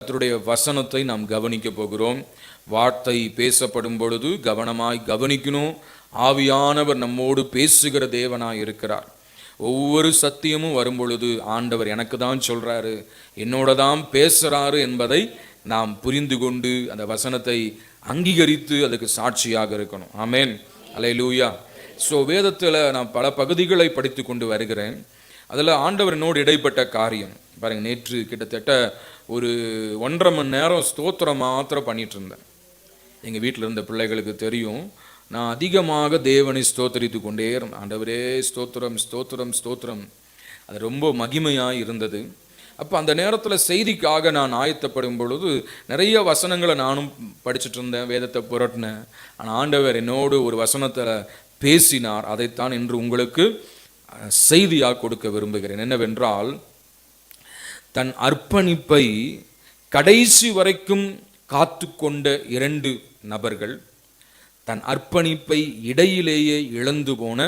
கர்த்தருடைய வசனத்தை நாம் கவனிக்க போகிறோம். வார்த்தை பேசப்படும் பொழுது கவனமாய் கவனிக்கணும். ஆவியானவர் நம்மோடு பேசுகிற தேவனாய் இருக்கிறார். ஒவ்வொரு சத்தியமும் வரும் பொழுது ஆண்டவர் எனக்கு தான் சொல்றாரு, என்னோட தான் பேசுறாரு என்பதை நாம் புரிந்து கொண்டு அந்த வசனத்தை அங்கீகரித்து அதுக்கு சாட்சியாக இருக்கணும். ஆமென், அல்லேலூயா. ஸோ வேதத்தில் நான் பல பகுதிகளை படித்து கொண்டு வருகிறேன். அதில் ஆண்டவர் என்னோடு இடைப்பட்ட காரியம் பாருங்க. நேற்று கிட்டத்தட்ட ஒரு 1.5 மணி நேரம் ஸ்தோத்திரம் மாத்திரம் பண்ணிட்டு இருந்தேன். எங்கள் வீட்டில் இருந்த பிள்ளைகளுக்கு தெரியும், நான் அதிகமாக தேவனை ஸ்தோத்தரித்து கொண்டே இருந்தேன். ஆண்டவரே ஸ்தோத்திரம் ஸ்தோத்திரம் ஸ்தோத்திரம். அது ரொம்ப மகிமையாக இருந்தது. அப்போ அந்த நேரத்தில் செய்திக்காக நான் ஆயத்தப்படும் பொழுது நிறைய வசனங்களை நானும் படிச்சுட்டு இருந்தேன், வேதத்தை புரட்டினேன். ஆனால் ஆண்டவர் என்னோடு ஒரு வசனத்தை பேசினார். அதைத்தான் இன்று உங்களுக்கு செய்தியாக கொடுக்க விரும்புகிறேன். என்னவென்றால், தன் அர்ப்பணிப்பை கடைசி வரைக்கும் காத்து கொண்ட 2 நபர்கள், தன் அர்ப்பணிப்பை இடையிலேயே இழந்து போன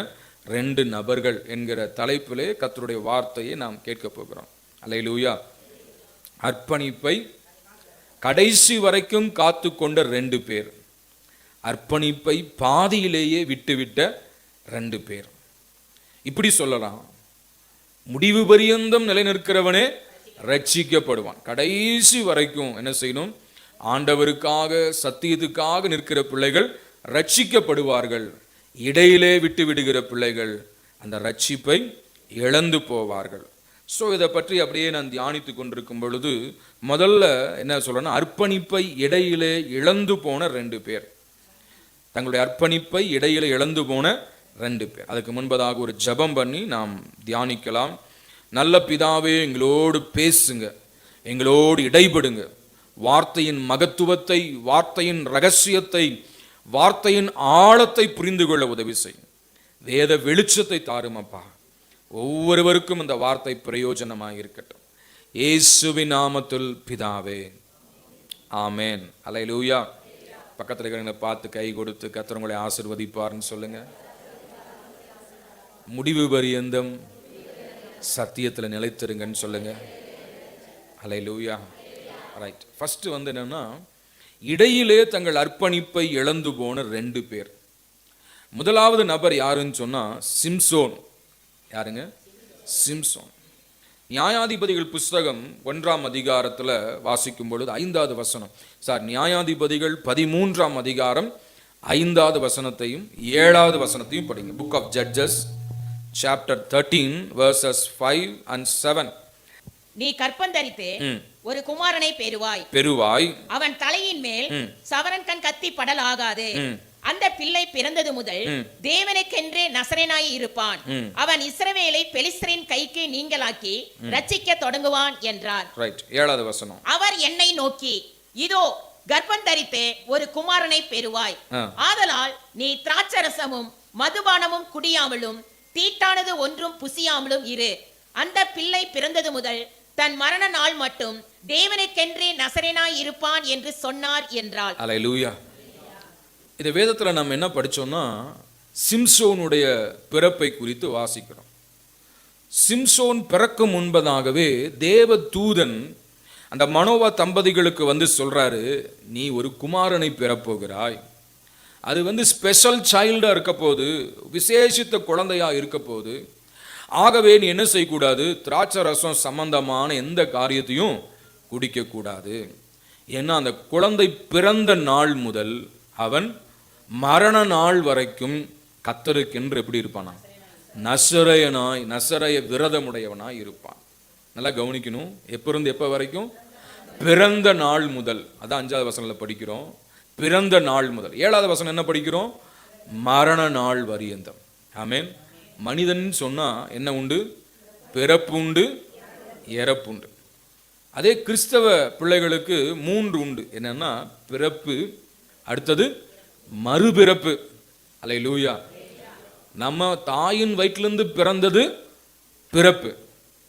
2 நபர்கள் என்கிற தலைப்பிலே கர்த்தருடைய வார்த்தையை நாம் கேட்க போகிறோம். அல்லேலூயா. அர்ப்பணிப்பை கடைசி வரைக்கும் காத்து கொண்ட 2 பேர், அர்ப்பணிப்பை பாதியிலேயே விட்டுவிட்ட 2 பேர். இப்படி சொல்லலாம், முடிவு பரியந்தம் நிலைநிற்கிறவனே ரட்சிக்கப்படுவான். கடைசி வரைக்கும் என்ன செய்யணும்? ஆண்டவருக்காக சத்தியத்துக்காக நிற்கிற பிள்ளைகள் ரட்சிக்கப்படுவார்கள். இடையிலே விட்டு விடுகிற பிள்ளைகள் அந்த ரட்சிப்பை இழந்து போவார்கள். ஸோ இதை பற்றி அப்படியே நான் தியானித்து கொண்டிருக்கும் பொழுது முதல்ல என்ன சொல்றேன்னா, அர்ப்பணிப்பை இடையிலே இழந்து போன 2 பேர், தங்களுடைய அர்ப்பணிப்பை இடையிலே இழந்து போன 2 பேர். அதுக்கு முன்பதாக ஒரு ஜெபம் பண்ணி நாம் தியானிக்கலாம். நல்ல பிதாவே, எங்களோடு பேசுங்க, எங்களோடு இடைபடுங்க. வார்த்தையின் மகத்துவத்தை, வார்த்தையின் ரகசியத்தை, வார்த்தையின் ஆழத்தை புரிந்து கொள்ள உதவி செய்யும். வேத வெளிச்சத்தை தாருமப்பா. ஒவ்வொருவருக்கும் இந்த வார்த்தை பிரயோஜனமாக இருக்கட்டும். இயேசுவின் நாமத்தில் பிதாவே, ஆமென். அல்லேலூயா. பக்கத்தில் இருக்கிறவங்களை பார்த்து கை கொடுத்து கர்த்தர் உங்களை ஆசீர்வதிப்பார்னு சொல்லுங்க. முடிவு பரியந்தம் சத்தியத்தில் நிலைத்திருங்கன்னு சொல்லுங்க. அல்லேலூயா. ரைட். ஃபர்ஸ்ட் என்னன்னா, இடையிலே தங்கள் அர்ப்பணிப்பை இழந்து போன 2 பேர். முதலாவது நபர் யாருன்னு சொன்னா சிம்சோன். யாருங்க? சிம்சோன். நியாயாதிபதிகள் புஸ்தகம் 1ஆம் அதிகாரத்தில் வாசிக்கும் பொழுது 5வது வசனம், நியாயாதிபதிகள் 13ஆம் அதிகாரம் 5வது வசனத்தையும் 7வது வசனத்தையும் படிங்க. Book of Judges chapter 13 verses 5 and 7. நீ கற்பந்தரித்து ஒரு குமாரனை பெறுவாய். அவன் தலையின் மேல் சவரன் கண் கத்தி படல் ஆகாது. அந்த பிள்ளை பிறந்தது முதல் தேவனுக்கென்றே நசரேனாய் இருப்பான். அவன் இஸ்ரவேலை பெலிஸ்தரின் கைக்கு நீங்களாக்கி ரட்சிக்க தொடங்குவான் என்றார். ரைட். 7வது வசனம். அவர் என்னை நோக்கி, இதோ கர்ப்பந்தரித்து ஒரு குமாரனை பெறுவாய். ஆதலால் நீ திராட்சரசமும் மதுபானமும் குடியாமலும் தீட்டானது ஒன்றும் புசியாமலும் இரு. அந்த பிள்ளை பிறந்தது முதல் தன் மரண நாள் மட்டும் தேவனுக்கென்றே நசரேனாய் இருப்பான் என்று சொன்னார் என்றாள். அல்லேலூயா. இந்த வேதத்துல நம்ம என்ன படிச்சோம்னா, சிம்சோனுடைய பிறப்பை குறித்து வாசிக்கிறோம். சிம்சோன் பிறக்கும் முன்பதாகவே தேவ தூதன் அந்த மனோவா தம்பதிகளுக்கு சொல்றாரு, நீ ஒரு குமாரனை பெறப்போகிறாய். அது ஸ்பெஷல் சைல்டா இருக்க போது, விசேஷித்த குழந்தையா இருக்க போது. ஆகவே நீ என்ன செய்யக்கூடாது? திராட்சை ரசம் சம்பந்தமான எந்த காரியத்தையும் குடிக்க கூடாது. ஏன்னா அந்த குழந்தை பிறந்த நாள் முதல் அவன் மரண நாள் வரைக்கும் கர்த்தருக்கென்று எப்படி இருப்பானா? நசரேயனாய், நசரேய விரதமுடையவனாய் இருப்பான். நல்லா கவனிக்கணும். எப்ப இருந்து எப்ப வரைக்கும்? பிறந்த நாள் முதல். அதான் 5வது வசனத்துல படிக்கிறோம், பிறந்த நாள் முதல். 7வது வசனம் என்ன படிக்கிறோம்? மரண நாள் வரியந்தம். ஆமென். மனிதன் சொன்னா என்ன உண்டு? பிறப்பு உண்டு, இறப்புண்டு. அதே கிறிஸ்தவ பிள்ளைகளுக்கு 3 உண்டு. என்னன்னா, பிறப்பு, அடுத்தது மறுபிறப்பு. அல்லேலூயா. நம்ம தாயின் வயிற்றிலிருந்து பிறந்தது பிறப்பு,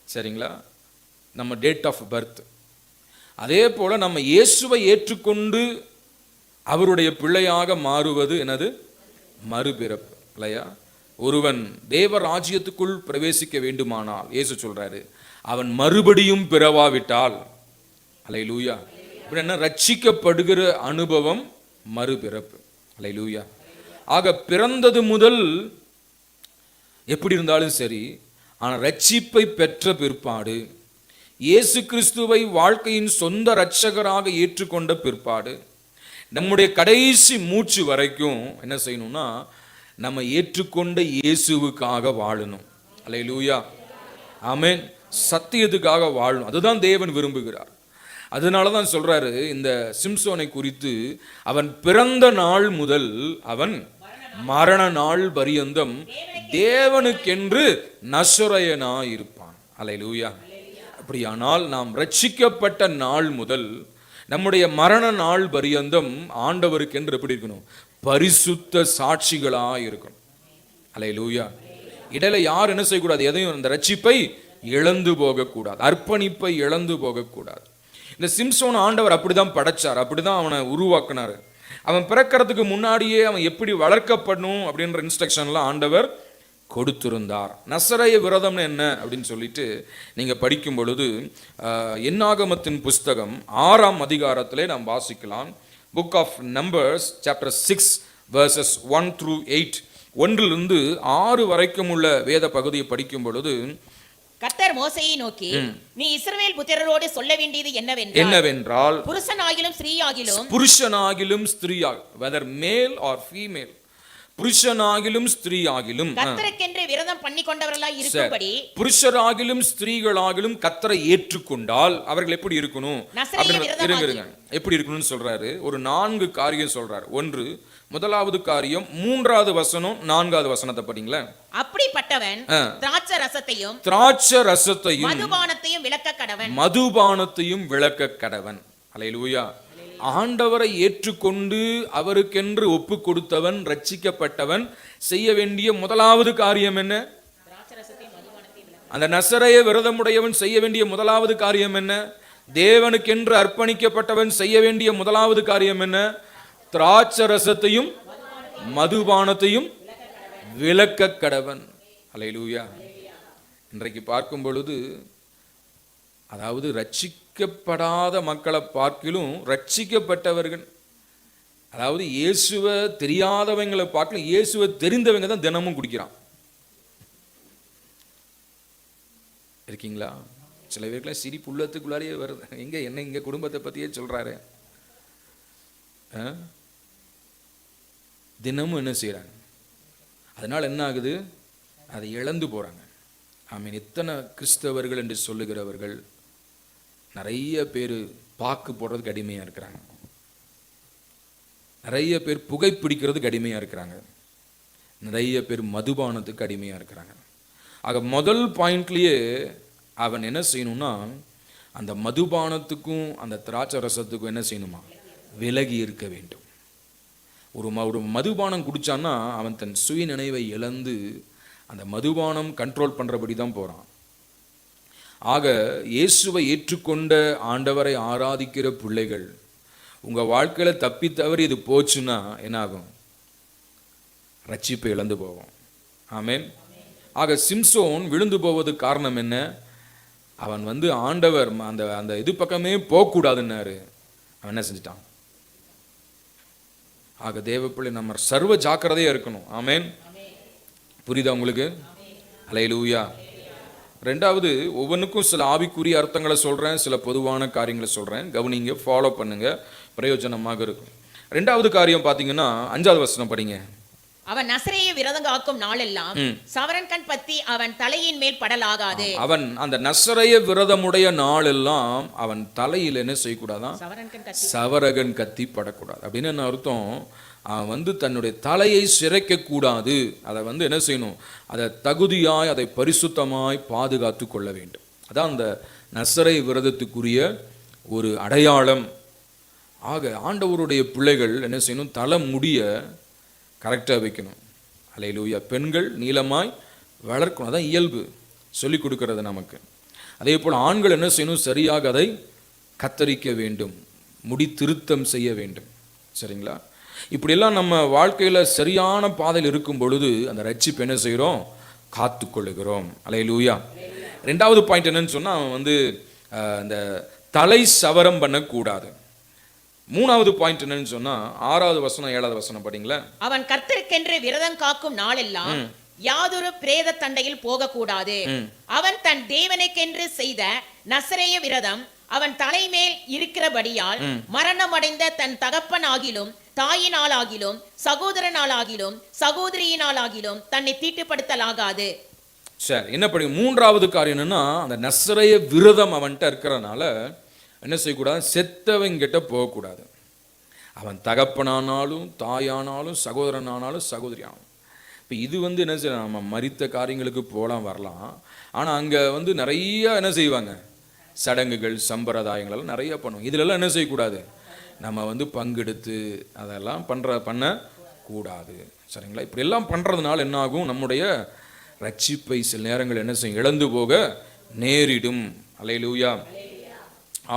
சரிங்களா? நம்ம டேட் ஆஃப் பர்த். அதே போல நம்ம இயேசுவை ஏற்றுக்கொண்டு அவருடைய பிள்ளையாக மாறுவது என்னது? மறுபிறப்பு. இல்லையா? ஒருவன் தேவ ராஜ்யத்துக்குள் பிரவேசிக்க வேண்டுமானால் இயேசு சொல்றாரு, அவன் மறுபடியும் பிறவாவிட்டால், அல்லேலூயா, என்ன ரட்சிக்கப்படுகிற அனுபவம் மறுபிறப்பு. அல்லேலூயா. ஆக பிறந்தது முதல் எப்படி இருந்தாலும் சரி, ஆனால் ரட்சிப்பை பெற்ற பிற்பாடு, இயேசு கிறிஸ்துவை வாழ்க்கையின் சொந்த இரட்சகராக ஏற்றுக்கொண்ட பிற்பாடு, நம்முடைய கடைசி மூச்சு வரைக்கும் என்ன செய்யணும்னா, நம்ம ஏற்றுக்கொண்ட இயேசுவுக்காக வாழணும். அல்லேலூயா. ஆமென். சத்தியத்துக்காக வாழணும். அதுதான் தேவன் விரும்புகிறார். அதனால தான் சொல்றாரு இந்த சிம்சோனை குறித்து, அவன் பிறந்த நாள் முதல் அவன் மரண நாள் பரியந்தம் தேவனுக்கென்று நசரேயனாய் இருப்பான். அல்லேலூயா. அப்படியானால் நாம் ரட்சிக்கப்பட்ட நாள் முதல் நம்முடைய மரண நாள் பரியந்தம் ஆண்டவருக்கென்று எப்படி இருக்கணும்? பரிசுத்த சாட்சிகளாய் இருக்கணும். அல்லேலூயா. இடையில யார் என்ன செய்யக்கூடாது? எதையும் அந்த ரட்சிப்பை இழந்து போகக்கூடாது, அர்ப்பணிப்பை இழந்து போகக்கூடாது. இந்த சிம்சோன் ஆண்டவர் அப்படிதான் படைச்சார், அப்படிதான் அவனை உருவாக்குனார். அவன் பிறக்கிறதுக்கு முன்னாடியே அவன் எப்படி வளர்க்கப்படணும் அப்படின்ற இன்ஸ்ட்ரக்ஷன்லாம் ஆண்டவர் கொடுத்திருந்தார். நசரேய விரதம்னு என்ன அப்படின்னு சொல்லிட்டு நீங்க படிக்கும் பொழுது என்னாகமத்தின் புஸ்தகம் 6ஆம் அதிகாரத்திலே நாம் வாசிக்கலாம். Book of Numbers chapter 6 verses 1 through 8, 1 6 வரைக்கும் உள்ள வேத பகுதியை படிக்கும் பொழுது, கர்த்தர் மோசேயை நோக்கி, நீ இஸ்ரவேல் புத்திரரோடு சொல்ல வேண்டியது என்னவென்றால், புருஷனாகிலும் ஸ்திரீயாகிலும் whether male or female, புருஷனாகிலும் ஸ்திரீயாகிலும் கர்த்தருக்கென்று விரதம் பண்ணிக்கொண்டவர்களாய் இருக்கும்படி, புருஷராகிலும் ஸ்திரீகளாகிலும் கர்த்தரை ஏற்றுக்கொண்டால் அவர்கள் எப்படி இருக்கணும்? எப்படி இருக்கணும்னு சொல்றாரு. ஒரு 4 காரியம் சொல்றாரு. 1, முதலாவது காரியம் 3வது வசனம் 4வது வசனத்தை படிங்களேன். அப்படிப்பட்டவன் திராட்சை ரசத்தையும் மதுபானத்தையும் விளக்க கடவன். அல்லேலூயா. ஆண்டவரை ஏற்றுக்கொண்டு அவருக்கென்று ஒப்பு கொடுத்தவன், ரட்சிக்கப்பட்டவன் செய்ய வேண்டிய முதலாவது காரியம் என்ன? அந்த நசரேய விரதமுடையவன் செய்ய வேண்டிய முதலாவது காரியம் என்ன? தேவனுக்கென்று அர்ப்பணிக்கப்பட்டவன் செய்ய வேண்டிய முதலாவது காரியம் என்ன? திராட்சை ரசத்தையும் மதுபானத்தையும் விலக்க கடவன். அல்லேலூயா. இன்றைக்கு பார்க்கும் பொழுது, அதாவது ரட்சிக்கப்படாத மக்களை பார்க்கிலும் ரட்சிக்கப்பட்டவர்கள், அதாவது இயேசுவை தெரியாதவங்களை பார்க்கலும் இயேசுவை தெரிந்தவங்க தான் தினமும் குடிக்கிறான். இருக்கீங்களா? சில பேருக்குலாம் சிரிப்பு உள்ளத்துக்குள்ளாரியே வருது. எங்க குடும்பத்தை பத்தியே சொல்றாரு. தினமும் என்ன செய்யறாங்க? அதனால என்ன ஆகுது? அதை இழந்து போறாங்க. ஆமீன். எத்தனை கிறிஸ்தவர்கள் என்று சொல்லுகிறவர்கள் நிறைய பேர் பாக்கு போடுறதுக்கு அடிமையா இருக்கிறாங்க, நிறைய பேர் புகைப்பிடிக்கிறதுக்கு அடிமையா இருக்கிறாங்க, நிறைய பேர் மதுபானத்துக்கு அடிமையா இருக்கிறாங்க. ஆக முதல் பாயிண்ட்லயே அவன் என்ன செய்யணும்னா, அந்த மதுபானத்துக்கும் அந்த திராட்சை ரசத்துக்கும் என்ன செய்யணுமா? விலகி இருக்க வேண்டும். ஒரு மதுபானம் குடிச்சான்னா அவன் தன் சுய நினைவை இழந்து அந்த மதுபானம் கண்ட்ரோல் பண்றபடி தான் போறான். ஆக இயேசுவை ஏற்றுக்கொண்ட ஆண்டவரை ஆராதிக்கிற பிள்ளைகள், உங்க வாழ்க்கையில தப்பி தவறி இது போச்சுன்னா என்ன ஆகும்? ரட்சிப்பை இழந்து போவோம். ஆமென். ஆக சிம்சோன் விழுந்து போவதுக்கு காரணம் என்ன? அவன் ஆண்டவர் அந்த இது பக்கமே போகக்கூடாதுன்னாரு. அவன் என்ன செஞ்சிட்டான்? ஆக தேவப்பிள்ளை நம்ம சர்வ ஜாக்கிரதையா இருக்கணும். ஆமென். புரியுதா உங்களுக்கு? அல்லேலூயா. 2வது, ஒவ்வொன்றுக்கும் சில ஆவிக்குரிய அர்த்தங்களை சொல்றேன், சில பொதுவான காரியங்களை சொல்றேன். கவனிங்க, ஃபாலோ பண்ணுங்க, பிரயோஜனமாக இருக்கும். 2வது காரியம் பாத்தீங்கன்னா 5வது வசனம் படிங்க. அவன் நசரேய விரதம் காக்கும் நாளெல்லாம் சவரன் கண் பத்தி அவன் தலையின் மேல் படலாகாது. அவன் அந்த நசரேய விரதமுடைய நாளெல்லாம் அவன் தலையில் என்ன செய்யக்கூடாதான்? சவரகன் கத்தி படக்கூடாது. அப்படின்னு என்ன அர்த்தம்? அவன் தன்னுடைய தலையை சிரைக்க கூடாது. அதை என்ன செய்யணும்? அதை தகுதியாய், அதை பரிசுத்தமாய் பாதுகாத்து கொள்ள வேண்டும். அதான் அந்த நசரேய விரதத்துக்குரிய ஒரு அடையாளம். ஆக ஆண்டவருடைய பிள்ளைகள் என்ன செய்யணும்? தலை முடிய கரெக்டாக வைக்கணும். அல்லேலூயா. பெண்கள் நீளமாய் வளர்க்கணும். அதான் இயல்பு சொல்லிக் கொடுக்கிறது நமக்கு. அதே போல் ஆண்கள் என்ன செய்யணும்? சரியாக அதை கத்தரிக்க வேண்டும், முடி திருத்தம் செய்ய வேண்டும். சரிங்களா? இப்படியெல்லாம் நம்ம வாழ்க்கையில் சரியான பாதையில் இருக்கும் பொழுது அந்த ரட்சிப்பு என்ன செய்கிறோம்? காத்து கொள்ளுகிறோம். அல்லேலூயா. 2வது பாயிண்ட் என்னன்னு சொன்னால், அவன் இந்த தலை சவரம் பண்ணக்கூடாது. மூணாவது பாயிண்ட் என்னன்னு சொன்னா 6வது வசனம் 7வது வசனம் படிங்களா. அவன் கர்த்தருக்கென்று விரதம் காக்கும் நாளெல்லாம் யாதொரு பிரேத தண்டையில் போகக்கூடாது. அவன் தன் தேவனுக்கென்று செய்த நசரேய விரதம் அவன் தலைமேல் இருக்கிறபடியால் மரணம் அடைந்த தன் தகப்பனாகிலும் தாயினாலாகிலும் சகோதரனாலாகிலும் சகோதரியினாலாகிலும் தன்னை தீட்டுப்படுத்தலாகாது. சரி, என்ன படி 3வது காரியம் என்னன்னா, அந்த நசரேய விரதம் அவன்கிட்ட இருக்கிறனால என்ன செய்யக்கூடாது, செத்தவங்கிட்ட போகக்கூடாது. அவன் தகப்பனானாலும் தாயானாலும் சகோதரனானாலும் சகோதரியானாலும். இப்போ இது என்ன செய்யலாம், நம்ம மரித்த காரியங்களுக்கு போகலாம் வரலாம். ஆனால் அங்கே நிறைய என்ன செய்வாங்க, சடங்குகள் சம்பிரதாயங்கள் எல்லாம் நிறைய பண்ணுவோம். இதிலெல்லாம் என்ன செய்யக்கூடாது, நம்ம பங்கெடுத்து அதெல்லாம் பண்ணக்கூடாது. சரிங்களா. இப்படி எல்லாம் பண்ணுறதுனால என்ன ஆகும், நம்முடைய ரட்சிப்பை சில நேரங்கள் என்ன செய்யும், இழந்து போக நேரிடும். அல்லேலூயா.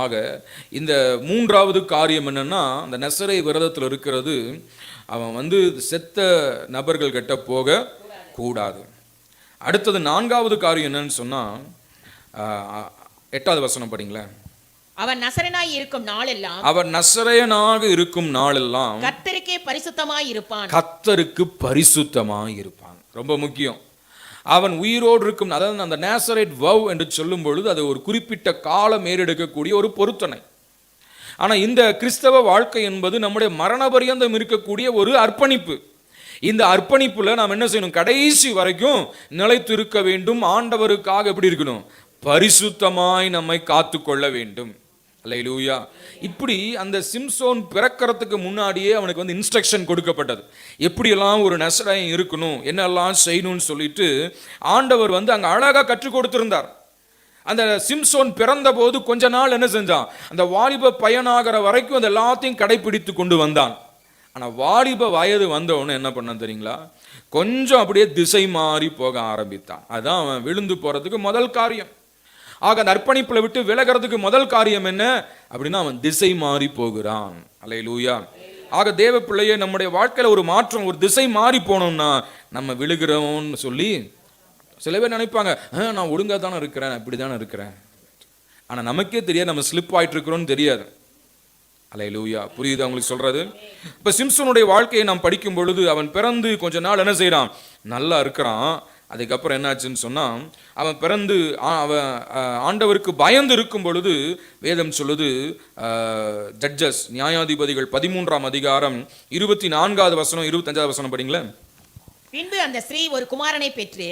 ஆக இந்த 3வது காரியம் என்னன்னா, அந்த நசரே விரதத்தில் இருக்கிறது, அவன் செத்த நபர்கள் கிட்ட போக கூடாது. அடுத்தது 4வது காரியம் என்னன்னு சொன்னா, 8வது வசனம் படிங்களேன். அவன் நசரேயனாய் இருக்கும் நாளெல்லாம், அவன் நசரேயனாக இருக்கும் நாளெல்லாம் கர்த்தருக்கே பரிசுத்தமாய் இருப்பான். கர்த்தருக்கு பரிசுத்தமாய் இருப்பான். ரொம்ப முக்கியம். அவன் உயிரோடு இருக்கும், அதாவது அந்த நேசரேட் வவ் என்று சொல்லும் பொழுது அது ஒரு குறிப்பிட்ட காலம் ஏறெடுக்கக்கூடிய ஒரு பொருத்தனை. ஆனால் இந்த கிறிஸ்தவ வாழ்க்கை என்பது நம்முடைய மரண பரியந்தம் இருக்கக்கூடிய ஒரு அர்ப்பணிப்பு. இந்த அர்ப்பணிப்புல நாம் என்ன செய்யணும், கடைசி வரைக்கும் நிலைத்து இருக்க வேண்டும். ஆண்டவருக்காக எப்படி இருக்கணும், பரிசுத்தமாய் நம்மை காத்து கொள்ள வேண்டும். அல்லேலூயா. இப்படி அந்த சிம்சோன் பிறக்கிறதுக்கு முன்னாடியே அவனுக்கு இன்ஸ்ட்ரக்ஷன் கொடுக்கப்பட்டது, எப்படியெல்லாம் ஒரு நசரேயன் இருக்கணும், என்னெல்லாம் செய்யணும்னு சொல்லிட்டு ஆண்டவர் அங்கே அழகாக கற்றுக் கொடுத்திருந்தார். அந்த சிம்சோன் பிறந்த போது கொஞ்ச நாள் என்ன செஞ்சான், அந்த வாலிப பையனாகிற வரைக்கும் அது எல்லாத்தையும் கடைபிடித்து கொண்டு வந்தான். ஆனால் வாலிப வயது வந்தவொன்னு என்ன பண்ணான் தெரியுங்களா, கொஞ்சம் அப்படியே திசை மாறி போக ஆரம்பித்தான். அதான் அவன் விழுந்து போறதுக்கு முதல் காரியம். ஆக அந்த அர்ப்பணிப்புல விட்டு விலகிறதுக்கு முதல் காரியம் என்ன அப்படின்னா, அவன் திசை மாறி போகிறான். அல்லேலூயா. ஆக தேவ பிள்ளையே, நம்முடைய வாழ்க்கையில ஒரு மாற்றம், ஒரு திசை மாறி போனோம்னா நம்ம விழுகிறோம்னு சொல்லி சில பேர் நினைப்பாங்க, நான் ஒழுங்கா தானே இருக்கிறேன், இப்படி தானே இருக்கிறேன். ஆனால் நமக்கே தெரியாது நம்ம ஸ்லிப் ஆயிட்டு இருக்கிறோம்னு தெரியாது. அல்லேலூயா. புரியுது அவங்களுக்கு சொல்றது? இப்போ சிம்சோனுடைய வாழ்க்கையை நாம் படிக்கும் பொழுது, அவன் பிறந்து கொஞ்ச நாள் என்ன செய்யறான், நல்லா இருக்கிறான். அதுக்கப்புறம் என்னாச்சுன்னு சொன்னா, அவன் பிறந்து அவன் ஆண்டவருக்கு பயந்து இருக்கும் பொழுது வேதம் சொல்லுது, ஜட்ஜஸ் நியாயாதிபதிகள் 13ஆம் அதிகாரம் 24வது வசனம் 25வது வசனம் படிங்களேன். பின்பு அந்த ஸ்திரீ ஒரு குமாரனை பெற்று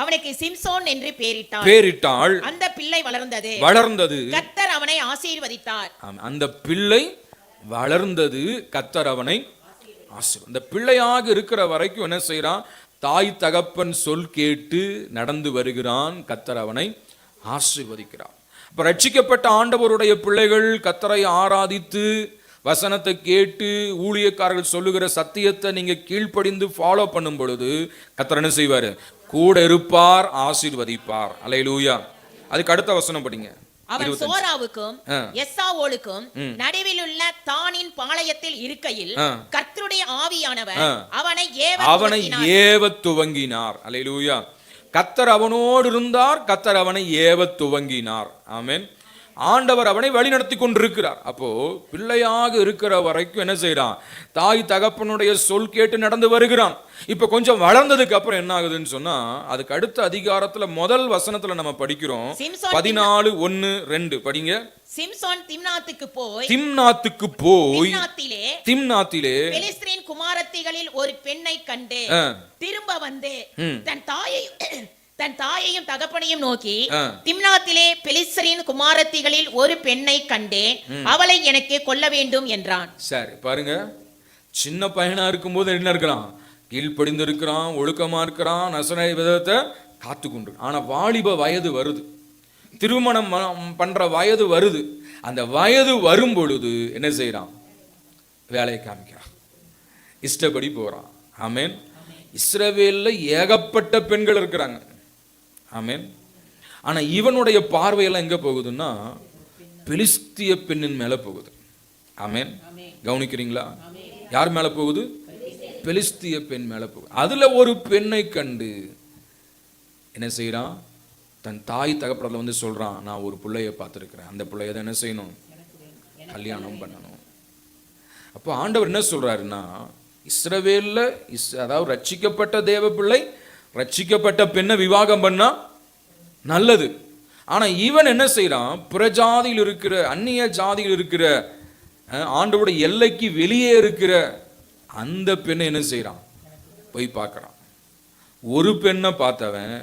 அவனுக்கு சிம்சோன் என்று பெயரிட்டாள். அந்த பிள்ளை வளர்ந்தது, கர்த்தர் அவனை ஆசீர்வதித்தார். அந்த பிள்ளை வளர்ந்தது, கர்த்தர் அவனை ஆசீர்வதித்தார். அந்த பிள்ளையாக இருக்கிற வரைக்கும் என்ன செய்யறான், தாய் தகப்பன் சொல் கேட்டு நடந்து வருகிறான், கர்த்தர் அவனை ஆசீர்வதிக்கிறார். அப்ப ரட்சிக்கப்பட்ட ஆண்டவருடைய பிள்ளைகள் கர்த்தரை ஆராதித்து வசனத்தை கேட்டு ஊழியக்காரர்கள் சொல்லுகிற சத்தியத்தை நீங்க கீழ்ப்படிந்து ஃபாலோ பண்ணும் பொழுது கர்த்தர் என்ன செய்வார், கூட இருப்பார், ஆசீர்வதிப்பார். அல்லேலூயா. அதுக்கு அடுத்த வசனம் படிங்க. அவன் சோராவுக்கும் எஸ்சாவோலுக்கும் நடுவில் உள்ள தானின் பாளையத்தில் இருக்கையில் கர்த்தருடைய ஆவியானவர் அவனை ஏவ துவங்கினார். அல்லேலூயா. கர்த்தர் அவனோடு இருந்தார், கர்த்தர் அவனை ஏவ துவங்கினார். ஆமென். ஆண்டவர் அவனை வழி நடத்தி கொண்டிருக்கிறார். அப்போ பிள்ளையாக இருக்கிற வரைக்கும் என்ன செய்யறான், தாய் தகப்பனுடைய சொல் கேட்டு நடந்து வருகிறான். இப்ப கொஞ்சம் வளர்ந்ததுக்கு அப்புறம் என்ன ஆகுதுன்னு சொன்னா, அதுக்கு அடுத்த அதிகாரத்துல முதல் வசனத்துல நம்ம படிக்கிறோம், 14:1-2 படிங்க. சிம்சோன் திம்னாத்துக்கு போய் திம்னாத்திலே பெலிஸ்தரின் குமாரத்திகளில் ஒரு பெண்ணை கண்டு திரும்ப வந்து தன் தாயையும் தகப்பனையும் நோக்கி, திம்னாத்திலே பெலிஸ்தரின் குமாரத்திகளில் ஒரு பெண்ணை கண்டேன், அவளை எனக்கு கொல்ல வேண்டும் என்றான். சரி பாருங்க, சின்ன பையனா இருக்கும்போது என்ன இருக்கிறான், கீழ்ப்படிந்து இருக்கிறான், ஒழுக்கமா இருக்கிறான், நசரேய விதத்தை காத்து கொண்டு. ஆனா வாலிப வயது வருது, திருமணம் பண்ற வயது வருது. அந்த வயது வரும் பொழுது என்ன செய்யறான், வேலையை காமிக்கிறான், இஷ்டப்படி போறான். ஆமென். இஸ்ரவேல்ல ஏகப்பட்ட பெண்கள் இருக்கிறாங்க. ஆமென். ஆனா இவனுடைய பார்வையெல்லாம் எங்க போகுதுன்னா, பெலிஸ்திய பெண்ணின் மேல போகுது. ஆமென். கவனிக்கிறீங்களா? யார் மேல போகுது? பெலிஸ்திய பெண் மேல போகுது. அதுல ஒரு பெண்ணை கண்டு என்ன செய்யறான், தன் தாய் தகப்பறதுல சொல்றான், நான் ஒரு பிள்ளைய பார்த்துருக்கிறேன், அந்த பிள்ளைய தான் என்ன செய்யணும், கல்யாணம் பண்ணணும். அப்போ ஆண்டவர் என்ன சொல்றாருன்னா, இஸ்ரவேல்ல அதாவது ரட்சிக்கப்பட்ட தேவ பிள்ளை ரட்சிக்கப்பட்ட பெண்ணை விவாகம் பண்ணா நல்லது. ஆனா இவன் என்ன செய்யறான், புறஜாதியில் இருக்கிற அந்நிய ஜாதியில் இருக்கிற ஆண்டவருடைய எல்லைக்கு வெளியே இருக்கிற அந்த பெண்ணை என்ன செய்யறான், போய் பார்க்கறான். ஒரு பெண்ணை பார்த்தவன்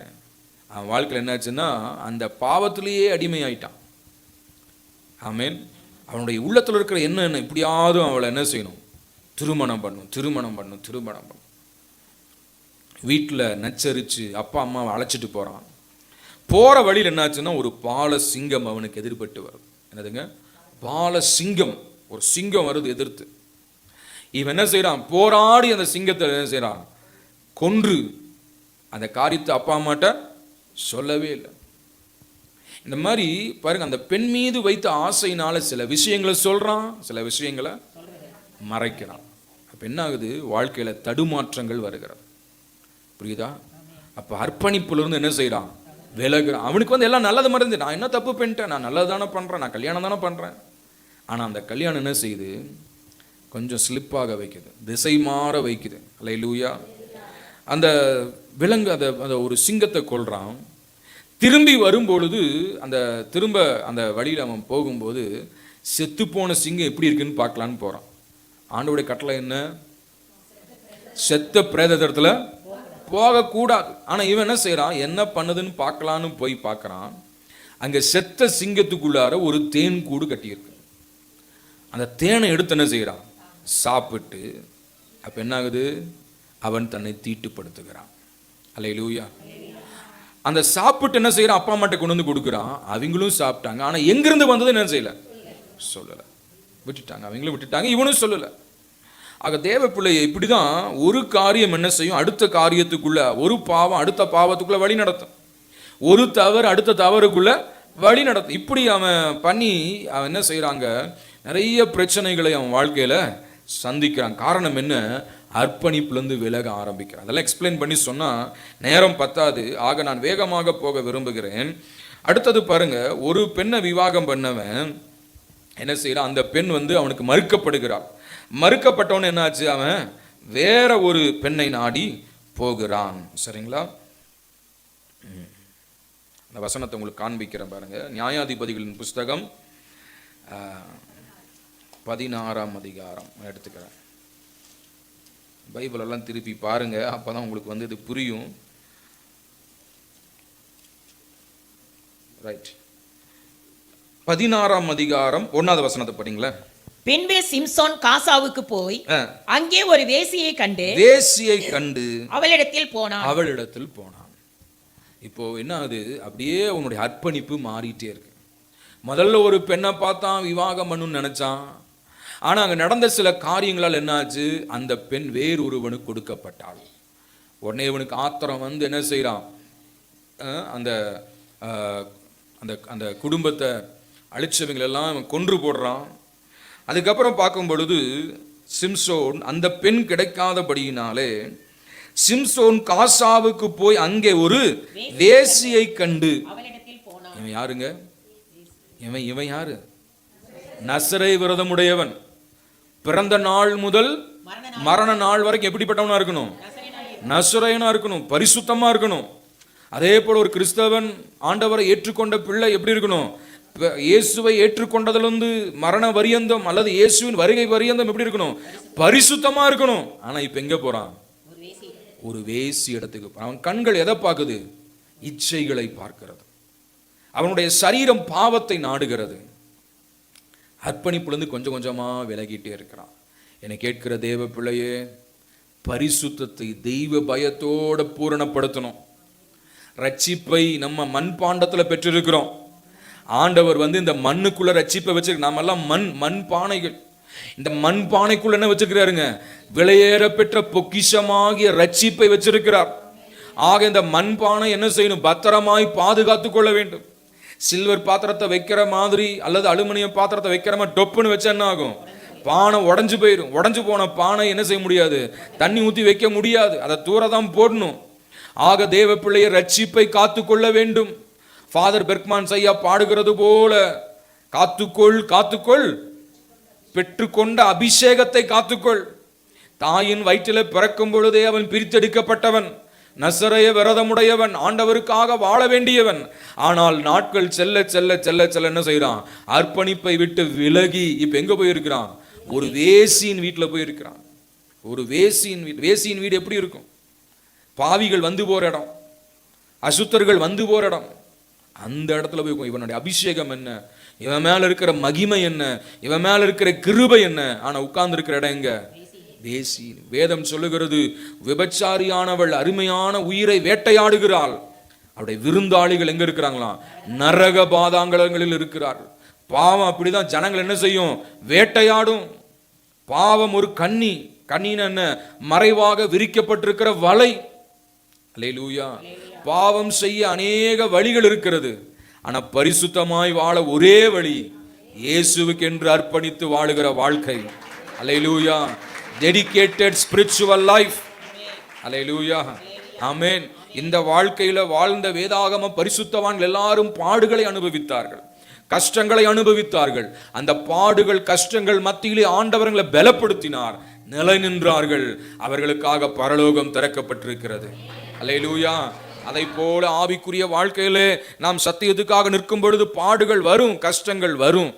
அவன் வாழ்க்கையில் என்னாச்சுன்னா அந்த பாவத்திலேயே அடிமையாயிட்டான். ஆமேன். அவனுடைய உள்ளத்தில் இருக்கிற என்ன இப்படியாவது அவளை என்ன செய்யணும், திருமணம் பண்ணும். வீட்டில் நச்சரித்து அப்பா அம்மாவை அழைச்சிட்டு போகிறான். போகிற வழியில் என்னாச்சுன்னா ஒரு பால சிங்கம் அவனுக்கு எதிர்பட்டு வருது. என்னதுங்க, பால சிங்கம், ஒரு சிங்கம் வருது எதிர்த்து. இவன் என்ன செய்கிறான், போராடி அந்த சிங்கத்தை என்ன செய்கிறான், கொன்று அந்த காரியத்தை அப்பா அம்மாட்ட சொல்லவே இல்லை. இந்த மாதிரி பாருங்க, அந்த பெண் மீது வைத்த ஆசையினால சில விஷயங்களை சொல்றான், சில விஷயங்களை மறைக்கிறான். அப்ப என்ன ஆகுது, வாழ்க்கையில தடுமாற்றங்கள் வருகிறது. புரியுதா? அப்ப அர்ப்பணிப்புல இருந்து என்ன செய்யறான், விலகுறான். அவனுக்கு எல்லாம் நல்லது மறந்து, நான் என்ன தப்பு பண்ணிட்டேன், நான் நல்லது தானே பண்றேன், நான் கல்யாணம் தானே பண்றேன். ஆனா அந்த கல்யாணம் என்ன செய்யுது, கொஞ்சம் ஸ்லிப்பாக வைக்குது, திசை மாற வைக்குது. அல்லேலூயா. அந்த விலங்கு அந்த ஒரு சிங்கத்தை கொல்றான். திரும்பி வரும்பொழுது திரும்ப அந்த வழியில் அவன் போகும்போது செத்துப்போன சிங்கம் எப்படி இருக்குன்னு பார்க்கலான்னு போறான். ஆண்டவருடைய கட்டளை என்ன, செத்த பிரேதத்துல போகக்கூடாது. ஆனா இவன் என்ன செய்யறான், என்ன பண்ணுதுன்னு பார்க்கலான்னு போய் பார்க்கறான். அங்க செத்த சிங்கத்துக்குள்ளார ஒரு தேன் கூடு கட்டியிருக்கு. அந்த தேனை எடுத்து என்ன செய்யறான், சாப்பிட்டு அப்ப என்ன ஆகுது, அவன் தன்னை தீட்டுப்படுத்துகிறான். அல்லேலூயா. அந்த சாப்பிட்டு என்ன செய்யறான், அப்பா அம்மாட்ட கொண்டு வந்து கொடுக்குறான். அவங்களும் சாப்பிட்டாங்க. ஆனா எங்கிருந்து வந்தது என்ன செய்யல, சொல்லல, விட்டுட்டாங்க. அவங்களும் விட்டுட்டாங்க, இவனும் சொல்லல. ஆக தேவ பிள்ளையை இப்படிதான் ஒரு காரியம் என்ன செய்யும், அடுத்த காரியத்துக்குள்ள, ஒரு பாவம் அடுத்த பாவத்துக்குள்ள வழி நடத்தும், ஒரு தவறு அடுத்த தவறுக்குள்ள வழி நடத்தும். இப்படி அவன் பண்ணி அவன் என்ன செய்யறாங்க, நிறைய பிரச்சனைகளை அவன் வாழ்க்கையில சந்திக்கிறான். காரணம் என்ன, அர்ப்பணிப்புலேருந்து விலக ஆரம்பிக்கிறான். அதெல்லாம் எக்ஸ்பிளைன் பண்ணி சொன்னா நேரம் பத்தாது. ஆக நான் வேகமாக போக விரும்புகிறேன். அடுத்தது பாருங்க, ஒரு பெண்ணை விவாகம் பண்ணவன் என்ன செய்யறான், அந்த பெண் அவனுக்கு மறுக்கப்படுகிறாள். மறுக்கப்பட்டவன் என்னாச்சு, அவன் வேற ஒரு பெண்ணை நாடி போகிறான். சரிங்களா? அந்த வசனத்தை உங்களுக்கு காண்பிக்கிறேன் பாருங்க. நியாயாதிபதிகளின் புஸ்தகம் 16ஆம் அதிகாரம் எடுத்துக்கிறேன். பைபிள் எல்லாம் திருப்பி பாருங்க, அப்பதான் உங்களுக்கு இது புரியும். ரைட், 16ஆம் அதிகாரம் 1வது வசனத்தை படிங்களா. பின்பு சிம்சோன் காசாவுக்கு போய் அங்கே ஒரு வேசியை கண்டு அவளிடத்தில் போனான். இப்போ என்ன ஆகுது, அப்படியே உன்னுடைய அர்ப்பணிப்பு மாறிட்டே இருக்கு. முதல்ல ஒரு பெண்ணை பார்த்தான், விவாகம் பண்ணணும்னு நினைச்சான். ஆனா அங்க நடந்த சில காரியங்களால் என்னாச்சு, அந்த பெண் வேறு ஒருவனுக்கு கொடுக்கப்பட்டாள். உடனே இவனுக்கு ஆத்திரம் என்ன செய்யறான், அந்த அந்த அந்த குடும்பத்தை அழிச்சவங்களெல்லாம் இவன் கொன்று போடுறான். அதுக்கப்புறம் பார்க்கும் பொழுது சிம்சோன் அந்த பெண் கிடைக்காதபடியினாலே சிம்சோன் காசாவுக்கு போய் அங்கே ஒரு வேசியை கண்டு. இவன் யாருங்க, இவன் யாரு, நசரே விரதமுடையவன். பிறந்த நாள் முதல் மரண நாள் வரைக்கும் எப்படிப்பட்டவனா இருக்கணும், நசரேயனா இருக்கணும், பரிசுத்தமா இருக்கணும். அதே போல ஒரு கிறிஸ்தவன் ஆண்டவரை ஏற்றுக்கொண்ட பிள்ளை எப்படி இருக்கணும், இயேசுவை ஏற்றுக்கொண்டதிலிருந்து மரண பரியந்தம் அல்லது இயேசுவின் வருகை பரியந்தம் எப்படி இருக்கணும், பரிசுத்தமா இருக்கணும். ஆனா இப்ப எங்க போறான், ஒரு வேசி இடத்துக்கு. அவன் கண்கள் எதை பார்க்குது, இச்சைகளை பார்க்கிறது. அவனுடைய சரீரம் பாவத்தை நாடுகிறது. அர்ப்பணிப்புலேருந்து கொஞ்சம் கொஞ்சமா விலகிட்டே இருக்கிறான். என்னை கேட்கிற தேவ பிள்ளையே, பரிசுத்தத்தை தெய்வ பயத்தோட பூரணப்படுத்தணும். ரட்சிப்பை நம்ம மண்பாண்டத்துல பெற்றிருக்கிறோம். ஆண்டவர் இந்த மண்ணுக்குள்ள ரட்சிப்பை வச்சிருக்கு. நாம எல்லாம் மண் பானைகள். இந்த மண் பானைக்குள்ள என்ன வச்சிருக்கிறாருங்க, விலையேற பெற்ற பொக்கிஷமாகிய ரட்சிப்பை வச்சிருக்கிறார். ஆக இந்த மண் பானை என்ன செய்யணும், பத்திரமாய் பாதுகாத்து கொள்ள வேண்டும். சில்வர் பாத்திரத்தை வைக்கிற மாதிரி அல்லது அலுமினியம் பாத்திரத்தை வைக்கிற மாதிரி டொப்புன்னு வச்சா என்ன ஆகும், பானை உடஞ்சு போயிடும். உடஞ்சு போன பானை என்ன செய்ய முடியாது, தண்ணி ஊற்றி வைக்க முடியாது, அதை தூரதான் போடணும். ஆக தேவ பிள்ளையை ரட்சிப்பை காத்து கொள்ள வேண்டும். ஃபாதர் பெர்க்மான் ஐயா பாடுகிறது போல, காத்துக்கொள் காத்துக்கொள் பெற்றுக்கொண்ட அபிஷேகத்தை காத்துக்கொள். தாயின் வயிற்றில பிறக்கும் பொழுதே அவன் பிரித்தெடுக்கப்பட்டவன், நசரேய விரதமுடையவன், ஆண்டவருக்காக வாழ வேண்டியவன். ஆனால் நாட்கள் செல்ல செல்ல செல்ல செல்ல என்ன செய்யறான்? அர்ப்பணிப்பை விட்டு விலகி இப்ப எங்க போயிருக்கிறான்? ஒரு வேசியின் வீட்டுல போயிருக்கிறான். ஒரு வேசியின் வீடு. வேசியின் வீடு எப்படி இருக்கும்? பாவிகள் வந்து போற இடம், அசுத்தர்கள் வந்து போற இடம். அந்த இடத்துல போய் இவனுடைய அபிஷேகம் என்ன, இவன் மேல இருக்கிற மகிமை என்ன, இவன் மேல இருக்கிற கிருபை என்ன. ஆனா உட்கார்ந்து இருக்கிற இடம் எங்க? வேசி. வேதம் சொல்லுகிறது, விபச்சாரியானவள் அருமையான உயிரை வேட்டையாடுகிறாள். அவருடைய விருந்தாளிகள் எங்க இருக்கிறாங்களாம்? நரக பாதாங்களங்களில் இருக்கிறார். பாவம் அப்படிதான் ஜனங்கள் என்ன செய்யும்? வேட்டையாடும். பாவம் ஒரு கண்ணி. கண்ணின்னு என்ன? மறைவாக விரிக்கப்பட்டிருக்கிற வலை. அல்லேலூயா. பாவம் செய்ய அநேக வழிகள் இருக்கிறது. ஆனா பரிசுத்தமாய் வாழ ஒரே வழி, இயேசுவுக்கு என்று அர்ப்பணித்து வாழுகிற வாழ்க்கை. அல்லேலூயா. Dedicated spiritual life. அல்லேலூயா. ஆமென். இந்த வாழ்க்கையில வாழ்ந்த வேதாகம பரிசுத்தவான்கள் எல்லாரும் பாடுகளை அனுபவித்தார்கள், கஷ்டங்களை அனுபவித்தார்கள். அந்த பாடுகள் கஷ்டங்கள் மத்தியிலே ஆண்டவர்களை பலப்படுத்தினார், நிலை நின்றார்கள். அவர்களுக்காக பரலோகம் திறக்கப்பட்டிருக்கிறது. அல்லேலூயா. அதை போல ஆவிக்குரிய வாழ்க்கையிலே நாம் சத்தியத்துக்காக நிற்கும் பொழுது பாடுகள் வரும், கஷ்டங்கள் வரும்.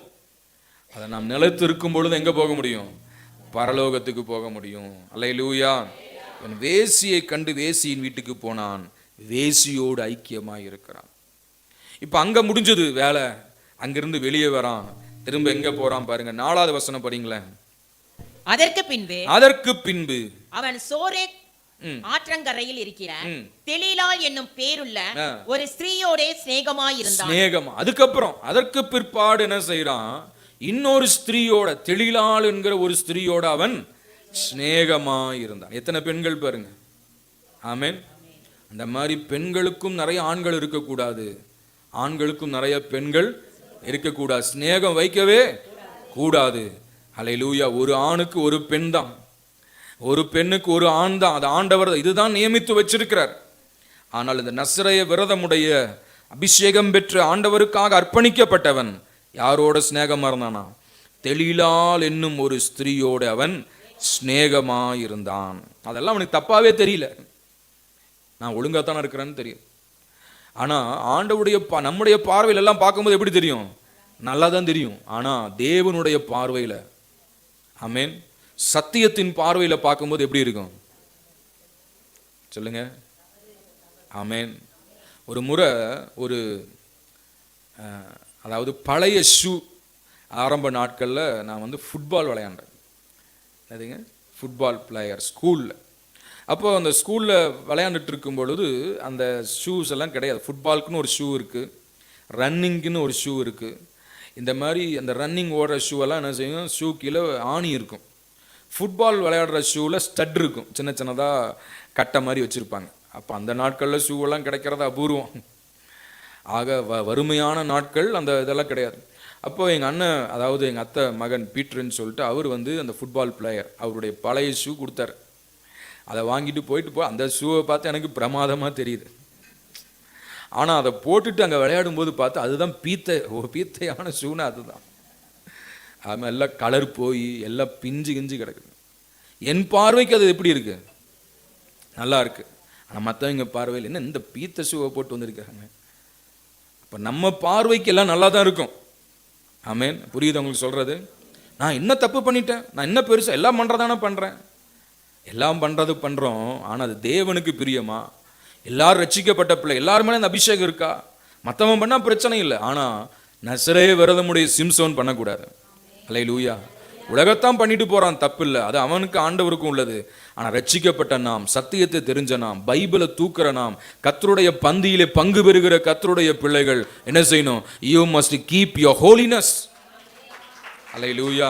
அதை நாம் நிலைத்து இருக்கும் பொழுது எங்க போக முடியும்? பரலோகத்துக்கு போக முடியும். அல்லேலூயா. வேசியை கண்டு வேசியின் வீட்டுக்கு போனான், வேசியோடு ஐக்கியமாய் இருக்கிறான். இப்ப அங்க முடிஞ்சது வேலை. அங்கிருந்து வெளியே வரான், திரும்ப எங்க போறான் பாருங்க. 4வது வசனம் படிங்களேன். அதற்கு பின்பு அவன் சோரேக் ஆற்றங்கரையில் இருக்கிற தெலீலாள் என்னும் பேருள்ள ஒரு ஸ்திரீயோட சிநேகமாயிருந்தான். அதுக்கப்புறம் அதற்கு பிற்பாடு என்ன செய்யறான்? இன்னொரு ஸ்திரீயோட, தெலீலாள் என்கிற ஒரு ஸ்திரீயோட அவன் சிநேகமாயிருந்தான். எத்தனை பெண்கள் பாருங்க. ஆமென். அந்த மாதிரி பெண்களுக்கும் நிறைய ஆண்கள் இருக்கக்கூடாது, ஆண்களுக்கும் நிறைய பெண்கள் இருக்கக்கூடாது. சிநேகம் வைக்கவே கூடாது. அல்லேலூயா. ஒரு ஆணுக்கு ஒரு பெண் தான், ஒரு பெண்ணுக்கு ஒரு ஆண் தான். அது ஆண்டவர் இதுதான் நியமித்து வச்சிருக்கிறார். ஆனால் இந்த நசரேய விரதமுடைய அபிஷேகம் பெற்று ஆண்டவருக்காக அர்ப்பணிக்கப்பட்டவன் யாரோட சிநேகமா இருந்தானா? தெலீலாள் என்னும் ஒரு ஸ்திரீயோடு அவன் சிநேகமாயிருந்தான். அதெல்லாம் அவனுக்கு தப்பாவே தெரியல, நான் ஒழுங்காத்தானே இருக்கிறேன்னு தெரியும். ஆனா ஆண்டவருடைய நம்முடைய பார்வையில் எல்லாம் பார்க்கும்போது எப்படி தெரியும்? நல்லா தான் தெரியும். ஆனா தேவனுடைய பார்வையில, ஆமென், சத்தியத்தின் பார்வையில பார்க்கும்போது எப்படி இருக்கும் சொல்லுங்க? ஆமென். ஒரு முறை ஒரு அதாவது பழைய ஷூ, ஆரம்ப நாட்களில் நான் வந்து ஃபுட்பால் விளையாண்டேன். அதுங்க ஃபுட்பால் பிளேயர் ஸ்கூலில். அப்போது அந்த ஸ்கூலில் விளையாண்டுட்டு இருக்கும் பொழுது அந்த ஷூஸ் எல்லாம் கிடையாது. ஃபுட்பாலுக்குன்னு ஒரு ஷூ இருக்குது, ரன்னிங்குன்னு ஒரு ஷூ இருக்குது. இந்த மாதிரி அந்த ரன்னிங் ஓடுற ஷூவெல்லாம் என்ன செய்யும்? ஷூ கீழே ஆணி இருக்கும். ஃபுட்பால் விளையாடுற ஷூவில் ஸ்டட் இருக்கும், சின்ன சின்னதாக கட்டை மாதிரி வச்சுருப்பாங்க. அப்போ அந்த நாட்களில் ஷூவெல்லாம் கிடைக்கிறது அபூர்வம். ஆக வறுமையான நாட்கள், அந்த இதெல்லாம் கிடையாது. அப்போ எங்கள் அண்ணன், அதாவது எங்கள் அத்தை மகன் பீட்டர்ன்னு சொல்லிட்டு, அவர் வந்து அந்த ஃபுட்பால் பிளேயர், அவருடைய பழைய ஷூ கொடுத்தாரு. அதை வாங்கிட்டு போயிட்டு அந்த ஷூவை பார்த்து எனக்கு பிரமாதமாக தெரியுது. ஆனால் அதை போட்டுட்டு அங்கே விளையாடும் போது பார்த்து அதுதான் பீத்தையான ஷூனா அதுதான். அது எல்லாம் கலர் போய் எல்லாம் பிஞ்சு கிஞ்சு கிடக்குது. என் பார்வைக்கு அது எப்படி இருக்கு? நல்லா இருக்கு. ஆனால் மற்றவங்க பார்வையில் என்ன இந்த பீத்த ஷூவை போட்டு வந்திருக்காங்க. இப்போ நம்ம பார்வைக்கு எல்லாம் நல்லா தான் இருக்கும். ஆமென். புரியுது உங்களுக்கு சொல்றது? நான் என்ன தப்பு பண்ணிட்டேன், நான் என்ன பெருசா, எல்லாம் பண்றதானே பண்றேன், எல்லாம் பண்றது பண்றோம். ஆனால் அது தேவனுக்கு பிரியமா? எல்லாரும் ரட்சிக்கப்பட்ட பிள்ளை, எல்லாருமே அந்த அபிஷேகம் இருக்கா? மற்றவன் பண்ணா பிரச்சனை இல்லை. ஆனால் நசரேய விரதமுடைய சிம்சோன் பண்ணக்கூடாது. அல்லேலூயா. உலகத்தான் பண்ணிட்டு போறான், தப்பு இல்லை, அது அவனுக்கு ஆண்டவருக்கும் உள்ளது. ஆனால் ரட்சிக்கப்பட்ட நாம், சத்தியத்தை தெரிஞ்ச நாம், பைபிளை தூக்குற நாம், கர்த்தருடைய பந்தியிலே பங்கு பெறுகிற கர்த்தருடைய பிள்ளைகள் என்ன செய்யணும்? You must keep your holiness. அல்லேலூயா.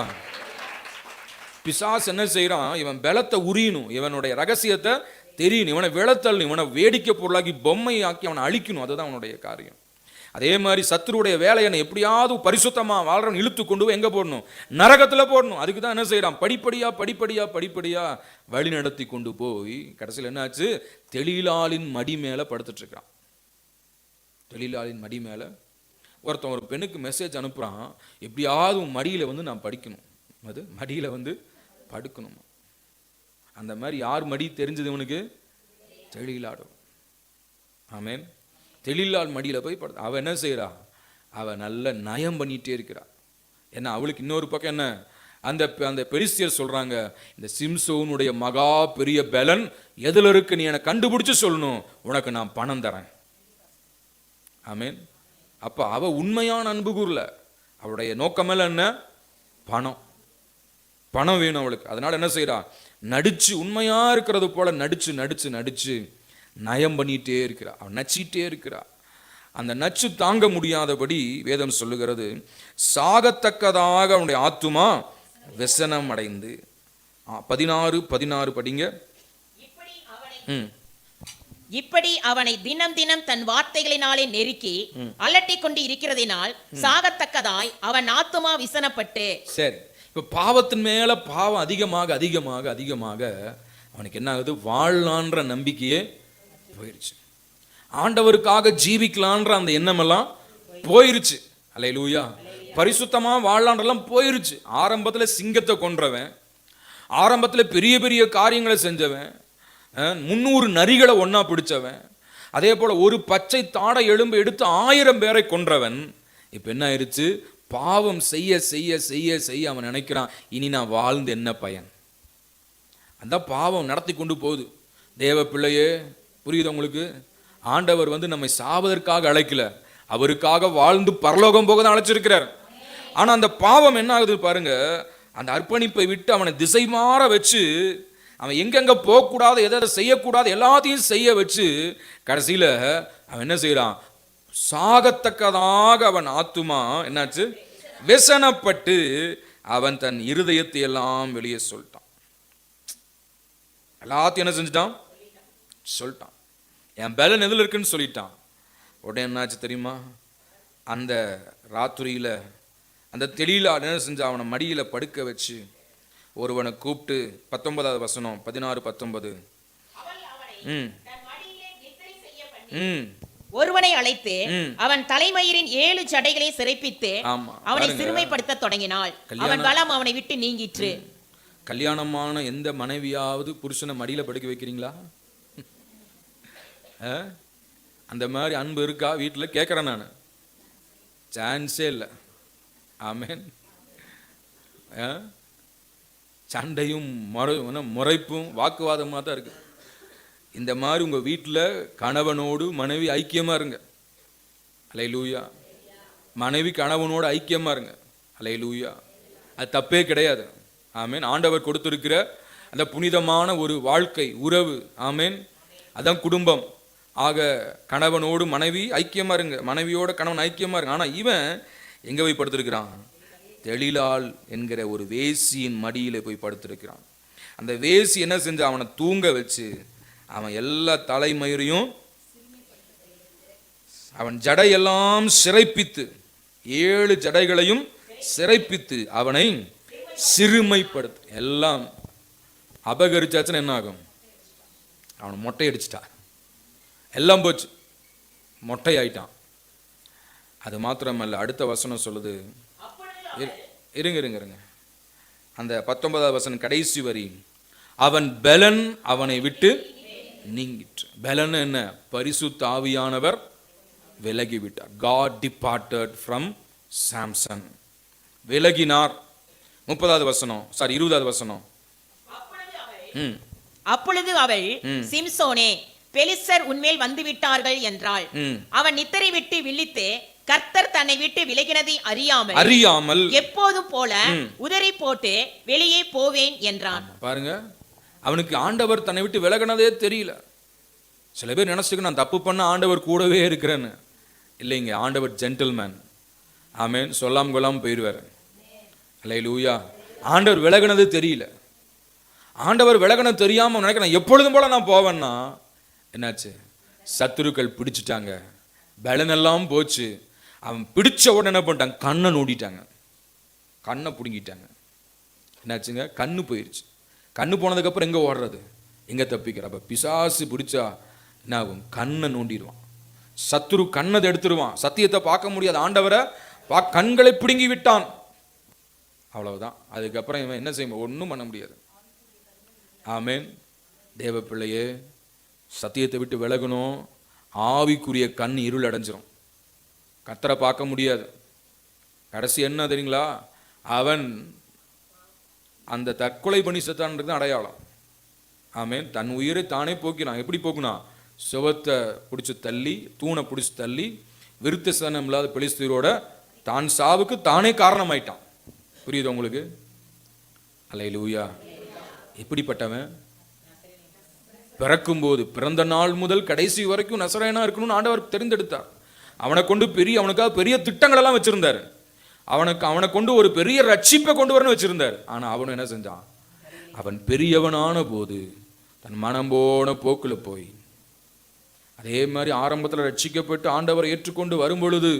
பிசாசு என்ன செய்யறான்? இவன் பலத்தை உரியணும், இவனுடைய ரகசியத்தை தெரியணும், இவனை விளத்தல், இவனை வேடிக்கை பொருளாக்கி பொம்மை ஆக்கி அவனை அழிக்கணும். அதுதான் அவனுடைய காரியம். அதே மாதிரி சத்துருடைய வேலையை எப்படியாவது பரிசுத்தமா வாழ்றவன் இழுத்து கொண்டு போய் எங்க போடணும்? நரகத்துல போடணும். அதுக்கு தான் என்ன செய்யறான்? படிப்படியா படிப்படியா படிப்படியா வழி நடத்தி கொண்டு போய் கடைசியில் என்ன ஆச்சு? தெலீலாளின் மடி மேல படுத்துட்டு இருக்கிறான். தெலீலாளின் மடி மேல ஒருத்தன் ஒரு பெண்ணுக்கு மெசேஜ் அனுப்புறான், எப்படியாவது மடியில வந்து நான் படிக்கணும், அது மடியில் வந்து படுக்கணுமா. அந்த மாதிரி யார் மடி தெரிஞ்சது இவனுக்கு? தெளிலாடும். ஆமேன். தெளிலால் மடியில் போய் படு. அவள் என்ன செய்கிறா? அவள் நல்ல நயம் பண்ணிகிட்டே இருக்கிறா. ஏன்னா அவளுக்கு இன்னொரு பக்கம் என்ன, அந்த பெலிஸ்தியர் சொல்கிறாங்க, இந்த சிம்சோனுடைய மகா பெரிய பலன் எதில் இருக்கு, நீ என்னை கண்டுபிடிச்சு சொல்லணும், உனக்கு நான் பணம் தரேன். ஆமேன். அப்போ அவள் உண்மையான அன்பு கூறல. அவளுடைய நோக்கமெல்லாம் என்ன? பணம். பணம் வேணும் அவளுக்கு. அதனால என்ன செய்கிறா? நடிச்சு, உண்மையாக இருக்கிறது போல நடிச்சு நடிச்சு நடிச்சு நயம் பண்ணிகிட்டே இருக்கிறா. அவன் நச்சிட்டே இருக்கிறா. அந்த நச்சு தாங்க முடியாதபடி வேதம் சொல்லுகிறது, சாகத்தக்கதாக அவனுடைய ஆத்துமா व्यसனம் அடைந்து. 16 படிங்க. இப்படி அவனை தினம் தினம் தன் வார்த்தைகளினாலே நெருக்கி அலட்டி கொண்டு இருக்கிறதினால் சாகத்தக்கதாய் அவன் ஆத்துமா விசனப்பட்டு. சரி, இப்ப பாவத்தின் மேல பாவம் அதிகமாக அதிகமாக அதிகமாக அவனுக்கு என்ன ஆகுது? வாழலான்ற நம்பிக்கையே போயிருச்சு. ஆண்டவருக்காக ஜீவிக்கலான்ற அந்த எண்ணமெல்லாம் போயிருச்சு. அல்லேலூயா. பரிசுத்தமா வாழலான்றெல்லாம் போயிருச்சு. ஆரம்பத்துல சிங்கத்தை கொன்றவன், ஆரம்பத்துல பெரிய பெரிய காரியங்களை செஞ்சவன், 300 நரிகளை ஒன்னா பிடிச்சவன், அதே போல ஒரு பச்சை தாடை எலும்பு எடுத்து 1000 பேரை கொன்றவன், இப்ப என்ன ஆயிருச்சு? பாவம் செய்ய செய்ய செய்ய செய்ய அவன் நினைக்கிறான், இனி நான் வாழ்ந்து என்ன பயன்? அந்த பாவம் நடத்தி கொண்டு போகுது. தேவ பிள்ளையே, புரியுது உங்களுக்கு? ஆண்டவர் வந்து நம்மை சாவதற்காக அழைக்கல, அவருக்காக வாழ்ந்து பரலோகம் போக தான் அழைச்சிருக்கிறார். ஆனா அந்த பாவம் என்ன ஆகுது பாருங்க, அந்த அர்ப்பணிப்பை விட்டு அவனை திசை மாற வச்சு, அவன் எங்கெங்க போகக்கூடாது, எதை செய்யக்கூடாது எல்லாத்தையும் செய்ய வச்சு, கடைசியில அவன் என்ன செய்யறான்? சாகத்தக்கதாக அவன் ஆத்துமா என்னாச்சு? व्यसனப்பட்டு அவன் தன் இருதயத்தை எல்லாம் வெளியே சொல்லிட்டான். எல்லாத்தையும் என்ன செஞ்சுட்டான்? சொல்லிட்டான். என் பலன் எதில் இருக்குன்னு சொல்லிட்டான். உடனே என்னாச்சு தெரியுமா? அந்த ராத்திரியில அந்த தெளிலா என்ன செஞ்ச, அவனை மடியில படுக்க வச்சு ஒருவனை கூப்பிட்டு 19வது வசனம் 16-19. ஒருவனை அழைத்து அவன் தலைமயிரின் 7 ஜடைகளை சிறைப்பித்து அவனை சிறுமைப்படுத்த தொடங்கினாள். அவன் பலம் அவனை விட்டு நீங்கிற்று. கல்யாணமான எந்த மனைவியாவது புருஷனை மடியில படுக்க வைக்கிறீங்களா? அந்த மாதிரி அன்பு இருக்கா வீட்டில்? கேட்குறேன் நான். சான்ஸே இல்லை. ஆமேன். சண்டையும் முறைப்பும் வாக்குவாதமாக தான் இருக்கு. இந்த மாதிரி உங்கள் வீட்டில் கணவனோடு மனைவி ஐக்கியமாக இருங்க. அல்லேலூயா. மனைவி கணவனோடு ஐக்கியமாக இருங்க. அல்லேலூயா. அது தப்பே கிடையாது. ஆமேன். ஆண்டவர் கொடுத்திருக்கிற அந்த புனிதமான ஒரு வாழ்க்கை உறவு. ஆமேன். அதான் குடும்பம். ஆக கணவனோடு மனைவி ஐக்கியமாக இருங்க, மனைவியோட கணவன் ஐக்கியமாக இருங்க. ஆனால் இவன் எங்கே போய் படுத்திருக்கிறான்? தெளிலால் என்கிற ஒரு வேசியின் மடியில் போய் படுத்திருக்கிறான். அந்த வேசி என்ன செஞ்சு அவனை தூங்க வச்சு அவன் எல்லா தலைமயிரையும் அவன் ஜடையெல்லாம் சிறைப்பித்து 7 ஜடைகளையும் சிறைப்பித்து அவனை சிறுமைப்படுத்து. எல்லாம் அபகரிச்சாச்சுன்னு என்ன ஆகும்? அவனை மொட்டை அடிச்சிட்டா. எல்லாம் போச்சு, மொட்டை ஆயிட்டான். அது மாத்திரமல்ல, அடுத்த வசனம் சொல்லுது, இருங்க அந்த 19வது வசனம் கடைசி வரி, அவன் பலன் அவனை விட்டு நீங்கிற்று. பலன் என்ன? பரிசுத்த ஆவியானவர் விலகிவிட்டார். God departed from Samson. விலகினார். 30வது வசனம், 20வது வசனம். அப்பொழுது அவள், சிம்சோனே, பெலிஸ்தர் உன்மேல் வந்து விட்டார்கள் என்றாள். அவன் நித்திரை விட்டு விழித்து கர்த்தர் தன்னை விட்டு விலகினதை அறியாமல் எப்போதும் போல உதறி போட்டு வெளியே போவேன் என்றான். பாருங்க, அவனுக்கு ஆண்டவர் தன்னை விட்டு விலகினதே தெரியல. சில பேர் நினைச்சுக்க, நான் தப்பு பண்ண ஆண்டவர் கூடவே இருக்கிறேன்னு. இல்லைங்க, ஆண்டவர் ஜென்டில்மேன். ஆமேன். சொல்லாம கொள்ளாம போயிடுவார். அல்லேலூயா. ஆண்டவர் விலகினது தெரியல. ஆண்டவர் விலகினது தெரியாம நினைக்கிறேன் எப்பொழுதும் போல நான் போவேன்னா என்னாச்சு? சத்துருக்கள் பிடிச்சிட்டாங்க, பலனெல்லாம் போச்சு. அவன் பிடிச்ச உடனே என்ன பண்ணிட்டாங்க? கண்ணை நோண்டிட்டாங்க, கண்ணை பிடுங்கிட்டாங்க. என்னாச்சுங்க? கண்ணு போயிடுச்சு. கண்ணு போனதுக்கப்புறம் எங்கே ஓடுறது, எங்கே தப்பிக்கிற? அப்போ பிசாசு பிடிச்சா என்ன ஆகும்? கண்ணை நோண்டிடுவான். சத்துரு கண்ணதை எடுத்துருவான். சத்தியத்தை பார்க்க முடியாது. ஆண்டவரை கண்களை பிடுங்கி விட்டான். அவ்வளவுதான். அதுக்கப்புறம் இவன் என்ன செய்ய, ஒன்றும் பண்ண முடியாது. ஆமென். தேவ பிள்ளையே, சத்தியத்தை விட்டு விலகணும். ஆவிக்குரிய கண் இருள் அடைஞ்சிரும். கர்த்தரை பார்க்க முடியாது. கடைசி என்ன தெரியுங்களா? அவன் அந்த தற்கொலை பண்ணி செத்தான்றது அடையாளம். ஆமென். தன் உயிரை தானே போக்கினான். எப்படி போக்குனான்? சுவத்தை பிடிச்சி தள்ளி, தூணை பிடிச்சி தள்ளி, விருத்த சனம் இல்லாத பெலிஸ்தீரோட தான் சாவுக்கு தானே காரணமாயிட்டான். புரியுது உங்களுக்கு? அல்லேலூயா. எப்படிப்பட்டவன்? பிறக்கும்போது, பிறந்த நாள் முதல் கடைசி வரைக்கும் நசரேயனா இருக்கணும்னு ஆண்டவர் தெரிந்தெடுத்தார். அவனை கொண்டு அவனுக்காக பெரிய திட்டங்கள் எல்லாம் வச்சிருந்தாரு. அவனை கொண்டு ஒரு பெரிய ரட்சிப்பை கொண்டு வரணும் வச்சிருந்தார். ஆனா அவனும் என்ன செஞ்சான்? அவன் பெரியவனான போது தன் மனம் போன போக்குல போய், அதே மாதிரி ஆரம்பத்தில் ரட்சிக்கப்பட்டு ஆண்டவரை ஏற்றுக்கொண்டு வரும் பொழுது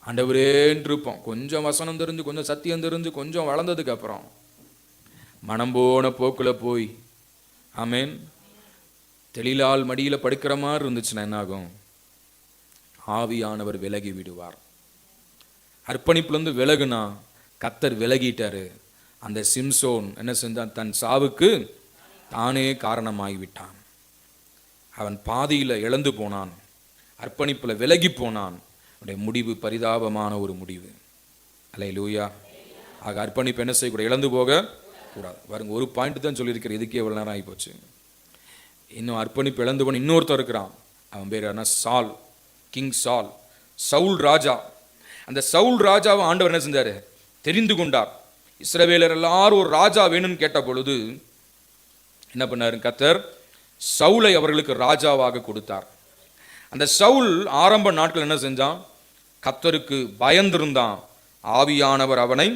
ஆண்டவரேன்னு இருப்போம். கொஞ்சம் வசனம் தெரிஞ்சு, கொஞ்சம் சத்தியம் தெரிஞ்சு, கொஞ்சம் வளர்ந்ததுக்கு அப்புறம் மனம் போன போக்குல போய், ஆமென், தெளிலால் மடியில படுக்கிற மாதிரி இருந்துச்சுன்னா என்ன ஆகும்? ஆவியானவர் விலகி விடுவார். அர்ப்பணிப்புலேருந்து விலகுனா கர்த்தர் விலகிட்டாரு. அந்த சிம்சோன் என்ன செஞ்சான்? தன் சாவுக்கு தானே காரணமாகிவிட்டான். அவன் பாதியில இழந்து போனான். அர்ப்பணிப்புல விலகி போனான். அவனுடைய முடிவு பரிதாபமான ஒரு முடிவு. அல்லேலூயா. ஆக அர்ப்பணிப்பு என்ன செய்யக்கூடாது? இழந்து போக கூடாது. பாருங்க, ஒரு பாயிண்ட் தான் சொல்லியிருக்கிறேன். இதுக்கே எவ்வளவு நேரம் ஆகி போச்சு. இன்னும் அர்ப்பணிப்பு இழந்து போன இன்னொருத்தர் இருக்கிறான். அவன் பேர் என்ன? சால். கிங் சால், சவுல் ராஜா. அந்த சவுல் ராஜாவை ஆண்டவர் என்ன செஞ்சாரு? தெரிந்து கொண்டார். இஸ்ரவேலர் எல்லாரும் ஒரு ராஜா வேணும்னு கேட்ட பொழுது என்ன பண்ணாரு? கர்த்தர் சவுலை அவர்களுக்கு ராஜாவாக கொடுத்தார். அந்த சவுல் ஆரம்ப நாட்கள் என்ன செஞ்சான்? கர்த்தருக்கு பயந்திருந்தான். ஆவியானவர் அவனை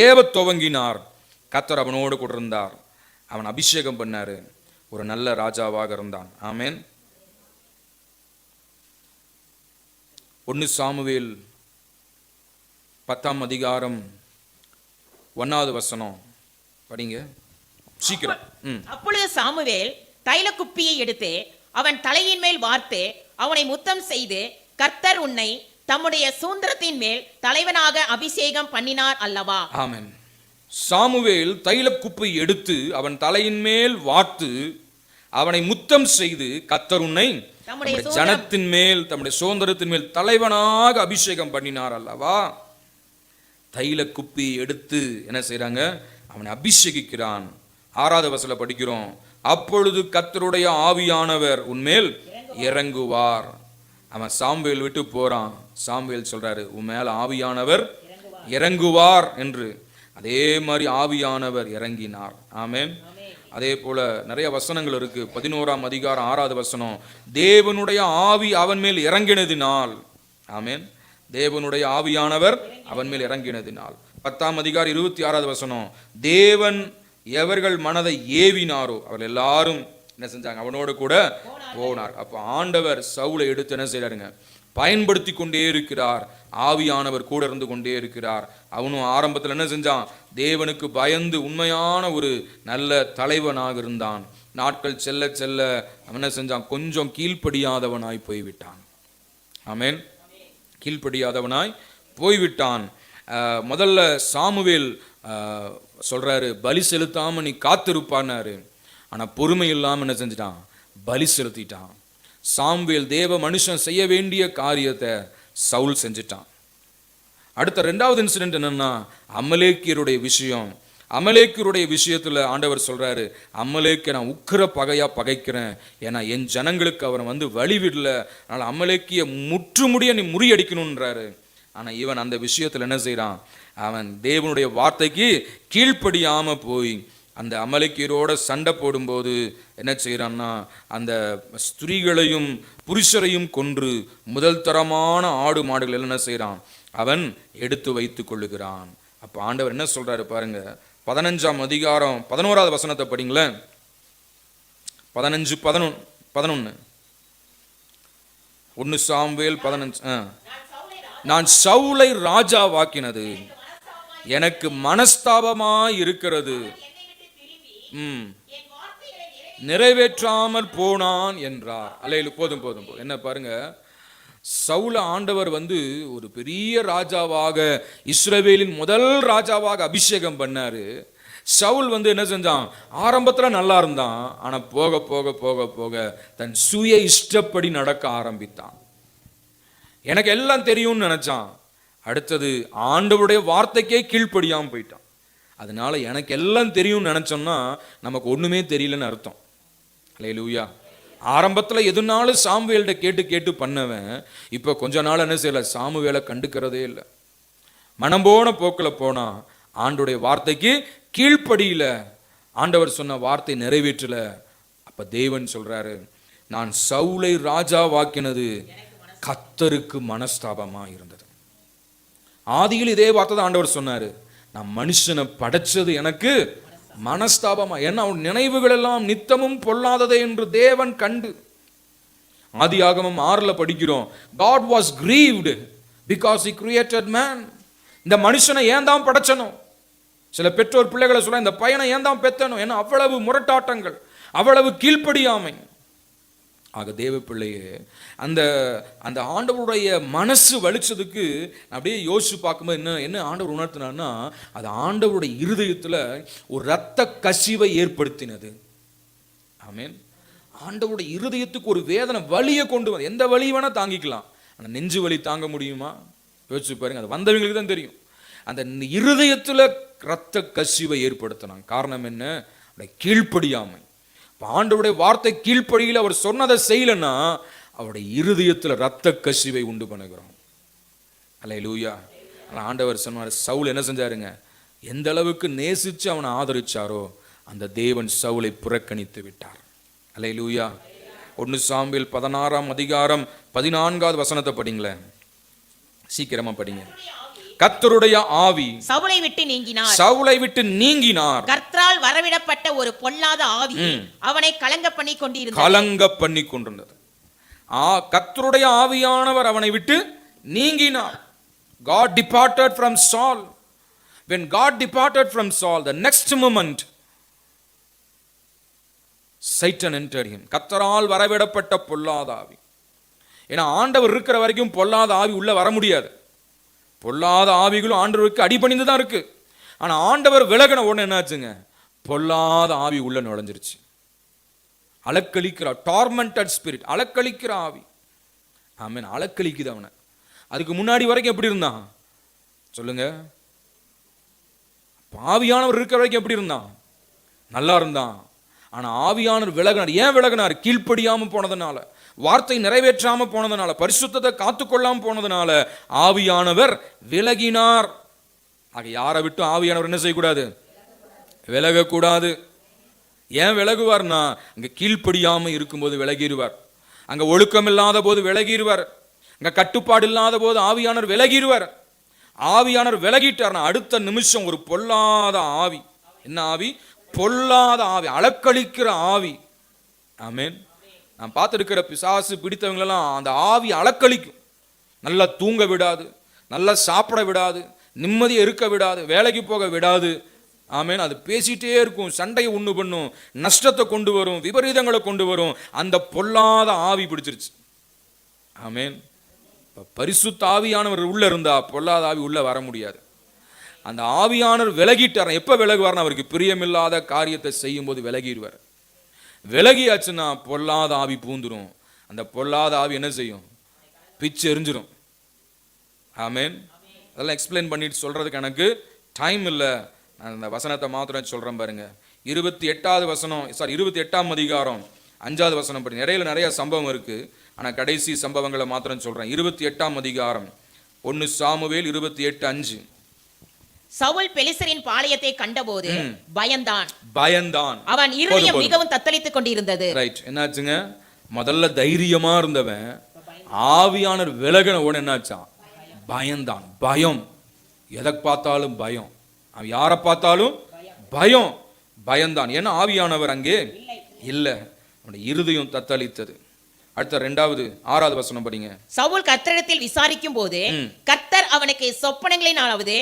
ஏவ துவங்கினார். கர்த்தர் அவனோடு கூட இருந்தார். அவன் அபிஷேகம் பண்ணாரு. ஒரு நல்ல ராஜாவாக இருந்தான். ஆமென். 1 சாமுவேல் 10ஆம் அதிகாரம் 1வது வசனம் படிங்க சீக்கிரம். அப்பொழுது சாமுவேல் தைல குப்பியை எடுத்து அவன் தலையின் மேல் வார்த்து அவனை முத்தம் செய்து, கர்த்தர் உன்னை தம்முடைய சுதந்திரத்தின் மேல் தலைவனாக அபிஷேகம் பண்ணினார் அல்லவா? ஆமென். சாமுவேல் தைல குப்பை எடுத்து அவன் தலையின் மேல் வார்த்து அவனை முத்தம் செய்து, கர்த்தர் உன்னை தம்முடைய ஜனத்தின் மேல், தம்முடைய சுதந்திரத்தின் மேல் தலைவனாக அபிஷேகம் பண்ணினார் அல்லவா? தைல குப்பி எடுத்து என்ன செய்றாங்க? அவனை அபிஷேகிக்கிறான். 6வது வசனத்துல படிக்கிறோம், அப்பொழுது கர்த்தருடைய ஆவியானவர் உன்மேல் இறங்குவார். அவன் சாமுவேல் விட்டு போறான். சாமுவேல் சொல்றாரு, உன் மேல ஆவியானவர் இறங்குவார் என்று. அதே மாதிரி ஆவியானவர் இறங்கினார். ஆமென். அதே போல நிறைய வசனங்கள் இருக்கு. 11ஆம் அதிகாரம் 6வது வசனம், தேவனுடைய ஆவி அவன் மேல் இறங்கினதினால். ஆமென். தேவனுடைய ஆவியானவர் அவன் மேல் இறங்கினதினால். 10ஆம் அதிகாரம் 26வது வசனம், தேவன் எவர்கள் மனதை ஏவினாரோ அவர்கள் எல்லாரும் என்ன செஞ்சாங்க? அவனோடு கூட போனார். அப்ப ஆண்டவர் சவுலை எடுத்து என்ன செய்யறாருங்க? பயன்படுத்தி கொண்டே இருக்கிறார். ஆவியானவர் கூட இருந்து கொண்டே இருக்கிறார். அவனும் ஆரம்பத்தில் என்ன செஞ்சான்? தேவனுக்கு பயந்து உண்மையான ஒரு நல்ல தலைவனாக இருந்தான். நாட்கள் செல்ல செல்ல அவன் என்ன செஞ்சான்? கொஞ்சம் கீழ்ப்படியாதவனாய் போய்விட்டான். ஆமென். கீழ்ப்படியாதவனாய் போய்விட்டான். முதல்ல சாமுவேல் சொல்றாரு, பலி செலுத்தாம நீ காத்திருப்பான்னாரு. ஆனா பொறுமை இல்லாம என்ன செஞ்சிட்டான்? பலி செலுத்திட்டான். சாமுவேல் தேவ மனுஷன் செய்ய வேண்டிய காரியத்தை சவுல் செஞ்சிட்டான். அடுத்த 2வது இன்சிடென்ட் என்னன்னா, அமலேக்கியருடைய விஷயம். அமலேக்கியருடைய விஷயத்துல ஆண்டவர் சொல்றாரு, அமலேக்கை நான் உக்கிர பகையா பகைக்கிறேன். ஏன்னா என் ஜனங்களுக்கு அவன் வந்து வழிவிடல. அதனால அமலேக்கிய முற்றுமுடிய நீ முறியடிக்கணும்ன்றாரு. ஆனா இவன் அந்த விஷயத்துல என்ன செய்யறான்? அவன் தேவனுடைய வார்த்தைக்கு கீழ்ப்படியாம போய் அந்த அமலேக்கியரோட சண்டை போடும்போது என்ன செய்யறான்னா, அந்த ஸ்திரீகளையும் புருஷரையும் கொன்று முதல் தரமான ஆடு மாடுகள் என்ன செய்யறான்? அவன் எடுத்து வைத்துக் கொள்ளுகிறான். அப்ப ஆண்டவர் என்ன சொல்றாரு பாருங்க. 15ஆம் அதிகாரம் 11வது வசனத்தை படிங்களேன். 15:11 1 சாமுவேல் 15. நான் சவுலை ராஜாவாக்கினது எனக்கு மனஸ்தாபமாய் இருக்கிறது, நிறைவேற்றாமல் போனான் என்றார். அல்லேலூயா. போதும். என்ன பாருங்க, சவுல ஆண்டவர் ஒரு பெரிய ராஜாவாக, இஸ்ரவேலின் முதல் ராஜாவாக அபிஷேகம் பண்ணாரு. சவுல் என்ன செஞ்சான்? ஆரம்பத்துல நல்லா இருந்தான். ஆனா போக போக போக போக தன் சுய இஷ்டப்படி நடக்க ஆரம்பித்தான். எனக்கு எல்லாம் தெரியும்னு நினைச்சான். அடுத்தது ஆண்டவருடைய வார்த்தைக்கே கீழ்ப்படியாம போயிட்டான். அதனால எனக்கு எல்லாம் தெரியும்னு நினைச்சோம்னா நமக்கு ஒண்ணுமே தெரியலன்னு அர்த்தம். அல்லேலூயா. ஆரம்பத்துல எதுனாலும் சாமுவேல்கிட்ட கேட்டு கேட்டு பண்ணவன் இப்ப கொஞ்ச நாள் என்ன செய்யல, சாமுவேலை கண்டுக்கிறதே இல்லை. மனம் போன போக்கில் போனா, ஆண்டோடைய வார்த்தைக்கு கீழ்ப்படியில, ஆண்டவர் சொன்ன வார்த்தை நிறைவேற்றல. அப்ப தேவன் சொல்றாரு, நான் சவுலை ராஜாவாக்கினது கர்த்தருக்கு மனஸ்தாபமா இருந்தது. ஆதியில் இதே வார்த்தை தான் ஆண்டவர் சொன்னாரு, நான் மனுஷனை படைச்சது எனக்கு மனஸ்தாபமா, ஏன்னா அவன் நினைவுகள் எல்லாம் நித்தமும் பொல்லாததே என்று தேவன் கண்டு. ஆதியாகமம் 6 படிக்கிறோம், God was grieved because he created man. இந்த மனுஷனை ஏன் தான் படைச்சனும்? சில பெற்றோர் பிள்ளைகளை சொல்ல, இந்த பையனை ஏன் தான் பெத்தனும்? ஏன்னா அவ்வளவு முரட்டாட்டங்கள், அவ்வளவு கீழ்ப்படியாமை. ஆக தேவ பிள்ளையே, அந்த அந்த ஆண்டவருடைய மனசு வலிச்சதுக்கு அப்படியே யோசிச்சு பார்க்கும்போது என்ன ஆண்டவர் உணர்த்தினார்னா, அது ஆண்டவருடைய இருதயத்தில் ஒரு இரத்த கசிவை ஏற்படுத்தினது. ஆமென். ஆண்டவருடைய இருதயத்துக்கு ஒரு வேதனை, வலியை கொண்டு வந்து, எந்த வலி வேணா தாங்கிக்கலாம், ஆனால் நெஞ்சு வலி தாங்க முடியுமா? யோசிச்சு பாருங்க. அது வந்தவங்களுக்கு தான் தெரியும். அந்த இருதயத்தில் இரத்த கசிவை ஏற்படுத்தினாங்க. காரணம் என்ன? கீழ்ப்படியாமை. ஆண்டவருடைய வார்த்தை கீழ்ப்படியில் அவர் சொன்னதை செய்யலன்னா அவருடைய இருதயத்தில் இரத்த கசிவை உண்டு பண்ணுகிறோம். அல்லேலூயா. ஆண்டவர் சொன்னார், சவுல் என்ன செஞ்சாருங்க? எந்த அளவுக்கு நேசிச்சு அவனை ஆதரிச்சாரோ அந்த தேவன் சவுலை புறக்கணித்து விட்டார். அல்லேலூயா. 1 சாமுவேல் 16 அதிகாரம் 14வது வசனத்தை படிங்களேன், சீக்கிரமா படிங்க. கர்த்தருடைய ஆவி சவுலை விட்டு நீங்கினார். சவுலை விட்டு நீங்கினார். கர்த்தரால் வரவிடப்பட்ட ஒரு பொல்லாத ஆவி அவனை கலங்க பண்ணி கொண்டிருந்தது. கர்த்தருடைய ஆவியானவர் அவனை விட்டு நீங்கினார். God departed from Saul. When God departed from Saul, the next moment Satan entered him. கர்த்தரால் வரவிடப்பட்ட பொல்லாத ஆவி. ஏன்னா ஆண்டவர் இருக்கிற வரைக்கும் பொல்லாத ஆவி உள்ள வர முடியாது. பொல்லாத ஆவிகளும் ஆண்டவருக்கு அடிபணிந்து தான் இருக்கு. ஆனா ஆண்டவர் விலகின உடனே என்னாச்சுங்க? பொல்லாத ஆவி உள்ள நுழைஞ்சிருச்சு. அலக்களிக்கிற டார்மெண்டட் ஸ்பிரிட், அலக்களிக்கிற ஆவி. ஆமென். அலக்களிக்குது அவனை. அதுக்கு முன்னாடி வரைக்கும் எப்படி இருந்தான் சொல்லுங்க? ஆவியானவர் இருக்கிற வரைக்கும் எப்படி இருந்தான்? நல்லா இருந்தான். ஆனா ஆவியானவர் விலகினார். ஏன் விலகினார்? கீழ்ப்படியாம போனதுனால, வார்த்தை நிறைவேற்றாம போனதுனால, பரிசுத்தத்தை காத்துக்கொள்ளாம போனதுனால ஆவியானவர் விலகினார். ஆக யாரை விட்டு ஆவியானவர் என்ன செய்யக்கூடாது? விலகக்கூடாது. ஏன் விலகுவார்னா, அங்க கீழ்ப்படியாம இருக்கும்போது விலகிடுவார். அங்க ஒழுக்கம் இல்லாத போது விலகிடுவார். அங்க கட்டுப்பாடு இல்லாத போது ஆவியானவர் விலகிடுவார். ஆவியானவர் விலகிட்டார்னா அடுத்த நிமிஷம் ஒரு பொல்லாத ஆவி. என்ன ஆவி? பொல்லாத ஆவி, அலக்களிக்கிற ஆவி. ஆமென். நான் பார்த்துருக்கிற பிசாசு பிடித்தவங்களெல்லாம் அந்த ஆவி அலக்களிக்கும். நல்லா தூங்க விடாது, நல்லா சாப்பிட விடாது, நிம்மதியை இருக்க விடாது, வேலைக்கு போக விடாது. ஆமென். அது பேசிட்டே இருக்கும், சண்டையை உண்டு பண்ணும், நஷ்டத்தை கொண்டு வரும், விபரீதங்களை கொண்டு வரும். அந்த பொல்லாத ஆவி பிடிச்சிருச்சு. ஆமென். பரிசுத்த ஆவியானவர் உள்ள இருந்தா பொல்லாத ஆவி உள்ள வர முடியாது. அந்த ஆவியானவர் விலகிட்டார். எப்ப விலகுவார்னா, அவருக்கு பிரியமில்லாத காரியத்தை செய்யும் போது விலகிடுவார். விலகியாச்சுன்னா பொல்லாத ஆவி பூந்துரும். அந்த பொல்லாத ஆவி என்ன செய்யும்? பிச்சு எரிஞ்சிரும். ஆமென். அதெல்லாம் எக்ஸ்பிளைன் பண்ணிட்டு சொல்றதுக்கு எனக்கு டைம் இல்லை. நான் அந்த வசனத்தை மாத்திரம் சொல்றேன் பாருங்க. 28ஆம் அதிகாரம் 5வது வசனம் படி. நிறைய சம்பவம் இருக்கு, ஆனா கடைசி சம்பவங்களை மாத்திரம் சொல்றேன். 28ஆம் அதிகாரம் 1 சாமுவேல் 28:5. சவுல் பெலிஸ்தரின் பாளையத்தை கண்டபோது பயந்தான். அவன் இருதயம் மிகவும் தத்தளித்துக் கொண்டிருந்தது. ரைட். என்னாச்சுங்க? முதல்ல தைரியமா இருந்தவன் ஆவியானவர் விலகின உடனே என்னாச்சான்? பயந்தான். பயம். எதை பார்த்தாலும் பயம். அவன் யாரை பார்த்தாலும் பயம். பயந்தான். ஏன்னா ஆவியானவர் அங்கே இல்ல. அவனுடைய இருதயம் தத்தளித்தது. அடுத்த 6வது வசனம் படிங்க. சவுல் கர்த்தரிடத்தில் விசாரிக்கும் போது கர்த்தர் அவனுக்கு சொப்பனங்களினாலாவது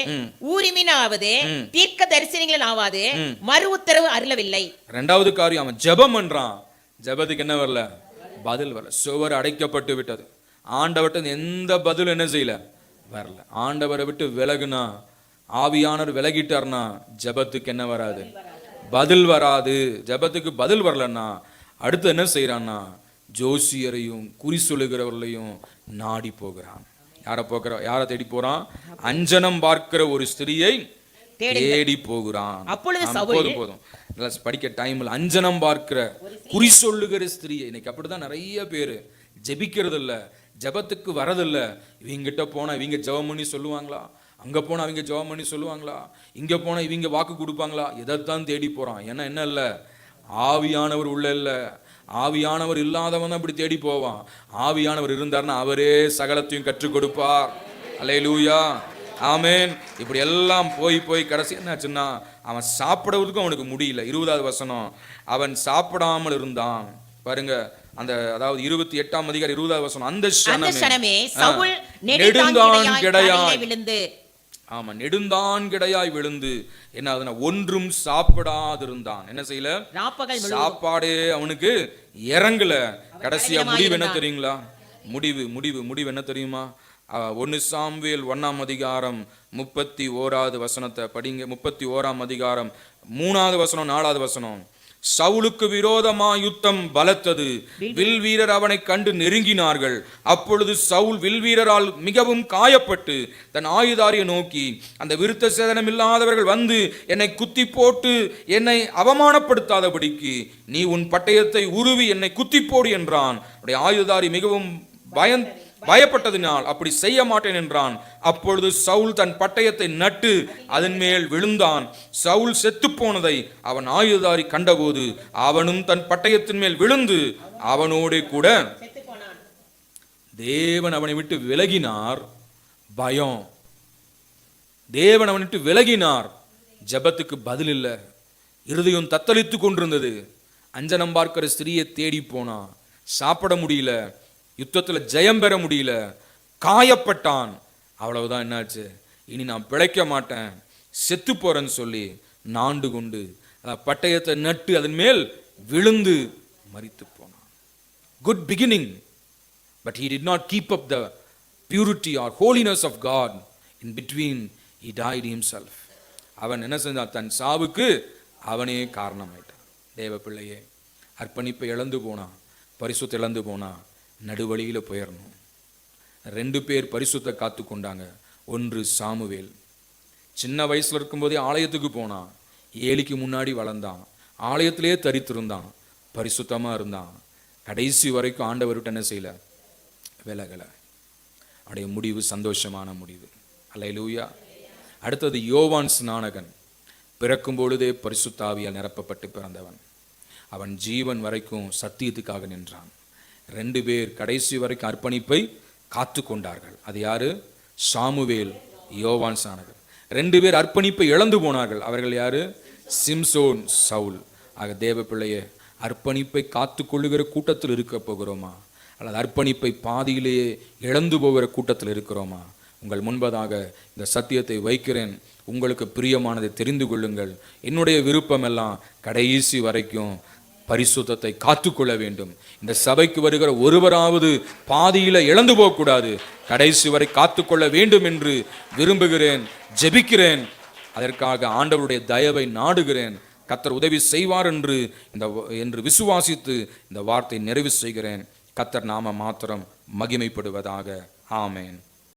ஊரிமினாலாவது தீர்க்க தரிசனங்களினாலாவது மறு உத்தரவு அருளவில்லை. 2வது காரியம், அவன் ஜெபம் பண்றான். ஜெபத்துக்கு என்ன வரல? பதில் வரல. சுவர் அடைக்கப்பட்டு விட்டது. ஆண்டவர்கிட்ட எந்த பதிலும் என்ன செய்யல, வரல. ஆண்டவரை விட்டு விலகுனா, ஆவியானவர் விலகிட்டார்னா ஜெபத்துக்கு என்ன வராது, பதில் வராது. ஜெபத்துக்கு பதில் வரலன்னா அடுத்து என்ன செய்யறான்னா ஜோசியரையும் குறி சொல்லுகிறவர்களையும் நாடி போகிறான். யாரை தேடி போறான்? அஞ்சனம் பார்க்கிற ஒரு ஸ்திரியை தேடி போகிறான். போதும் படிக்க டைம்ல அஞ்சனம் பார்க்கிற குறி சொல்லுகிற ஸ்திரியை. இன்னைக்கு அப்படிதான் நிறைய பேரு ஜெபிக்கிறது இல்ல, ஜெபத்துக்கு வரதில்ல. இவங்கிட்ட போனா இவங்க ஜெபம் பண்ணி சொல்லுவாங்களா, அங்க போனா அவங்க ஜெபம் பண்ணி சொல்லுவாங்களா, இங்க போனா இவங்க வாக்கு கொடுப்பாங்களா, எதைத்தான் தேடி போறான். ஏன்னா என்ன இல்ல, ஆவியானவர் உள்ள இல்ல. ஆவியானவர் இல்லாதவன் தான் இப்படி தேடி போவான். ஆவியானவர் இருந்தார்னா அவரே சகலத்தையும் கற்றுக் கொடுப்பார். அல்லேலூயா, ஆமென். இப்படி எல்லாம் போய் கடைசி என்னாச்சுன்னா அவன் சாப்பிடுவதுக்கும் அவனுக்கு முடியல. 20வது வசனம், அவன் சாப்பிடாமல் இருந்தான். பாருங்க, அந்த அதாவது 28ஆம் அதிகாரம் 20வது வசனம், அந்த க்ஷணமே சவுல் நெடுந்தான்கிடையாய் விழுந்து, ஆமா நெடுந்தான்கிடையாய் விழுந்து என்ன ஆகுதுன்னா ஒன்றும் சாப்பிடாதிருந்தான். என்ன செய்யல, சாப்பாடே அவனுக்கு இறங்கல. கடைசியா முடிவு என்ன தெரியுங்களா? முடிவு என்ன தெரியுமா? 1 சாமுவேல் 1ஆம் அதிகாரம் 31வது வசனத்தை படிங்க. 31ஆம் அதிகாரம் 3வது வசனம் 4வது வசனம். சவுலுக்கு விரோதமா யுத்தம் பலத்தது, வில் வீரர் அவனை கண்டு நெருங்கினார்கள். அப்பொழுது சவுல் வில் வீரரால் மிகவும் காயப்பட்டு தன் ஆயுதாரியை நோக்கி, அந்த விருத்த சேதனம் இல்லாதவர்கள் வந்து என்னை குத்தி போட்டு என்னை அவமானப்படுத்தாதபடிக்கு நீ உன் பட்டயத்தை உருவி என்னை குத்தி போடு என்றான். ஆயுதாரி மிகவும் பயப்பட்டதினால் அப்படி செய்ய மாட்டேன் என்றான். அப்பொழுது சவுல் தன் பட்டயத்தை நட்டு அதன் மேல் விழுந்தான். சவுல் செத்து போனதை அவன் ஆயுதாரி கண்டபோது அவனும் தன் பட்டயத்தின் மேல் விழுந்து அவனோடு கூட தேவன் அவனை விட்டு விலகினார். பயம், தேவன் அவனை விட்டு விலகினார். ஜெபத்துக்கு பதில் இல்ல. இருதயம் தத்தளித்து கொண்டிருந்தது. அஞ்சனம் பார்க்கிற ஸ்திரியை தேடி போனா, சாப்பிட முடியல, யுத்தத்துல ஜெயம் பெற முடியல, காயப்பட்டான். அவ்வளவுதான். என்னாச்சு, இனி நான் பிழைக்க மாட்டேன், செத்து போறேன்னு சொல்லி நாண்டு கொண்டு பட்டயத்தை நட்டு அதன் மேல் விழுந்து மரித்து போனான். Good beginning, but he did not keep up the purity or holiness of God. In between he died himself. அவன் என்ன செஞ்சான்? தன் சாவுக்கு அவனே காரணமாயிட்டான். தேவ பிள்ளையே, அர்ப்பணிப்பை இழந்து போனா, பரிசுத்த இழந்து போனா, நடுவழியில போயிடணும். 2 பேர் பரிசுத்த காத்து கொண்டாங்க. ஒன்று சாமுவேல், சின்ன வயசுல இருக்கும்போதே ஆலயத்துக்கு போனான், ஏலிக்கு முன்னாடி வளர்ந்தான், ஆலயத்திலே தரித்திருந்தான், பரிசுத்தமா இருந்தான். கடைசி வரைக்கும் ஆண்டவர்கிட்ட என்ன செய்யல, விலகல. அவருடைய முடிவு சந்தோஷமான முடிவு. அல்லேலூயா. அடுத்தது யோவான் ஸ்நானகன். பிறக்கும் பொழுதே பரிசுத்த ஆவியால் நிரப்பப்பட்டு பிறந்தவன். அவன் ஜீவன் வரைக்கும் சத்தியத்துக்காக நின்றான். 2 பேர் கடைசி வரைக்கும் அர்ப்பணிப்பை காத்து கொண்டார்கள். அது யாரு? சாமுவேல், யோவான் ஸ்நானகன். 2 பேர் அர்ப்பணிப்பை இழந்து போனார்கள். அவர்கள் யாரு? சிம்சோன், சவுல். ஆக தேவ பிள்ளையே, அர்ப்பணிப்பை காத்து கொள்ளுகிற கூட்டத்தில் இருக்க போகிறோமா, அல்லது அர்ப்பணிப்பை பாதியிலேயே இழந்து போகிற கூட்டத்தில் இருக்கிறோமா? உங்கள் முன்பதாக இந்த சத்தியத்தை வைக்கிறேன். உங்களுக்கு பிரியமானதை தெரிந்து கொள்ளுங்கள். என்னுடைய விருப்பம் எல்லாம் கடைசி வரைக்கும் பரிசுத்தத்தை காத்துக்கொள்ள வேண்டும். இந்த சபைக்கு வருகிற ஒருவராவது பாதியில இழந்து போகக்கூடாது, கடைசி வரை காத்துக்கொள்ள வேண்டும் என்று விரும்புகிறேன், ஜெபிக்கிறேன். அதற்காக ஆண்டவருடைய தயவை நாடுகிறேன். கர்த்தர் உதவி செய்வார் என்று விசுவாசித்து இந்த வார்த்தை நிறைவு செய்கிறேன். கர்த்தர் நாம மாத்திரம் மகிமைப்படுவதாக. ஆமென்.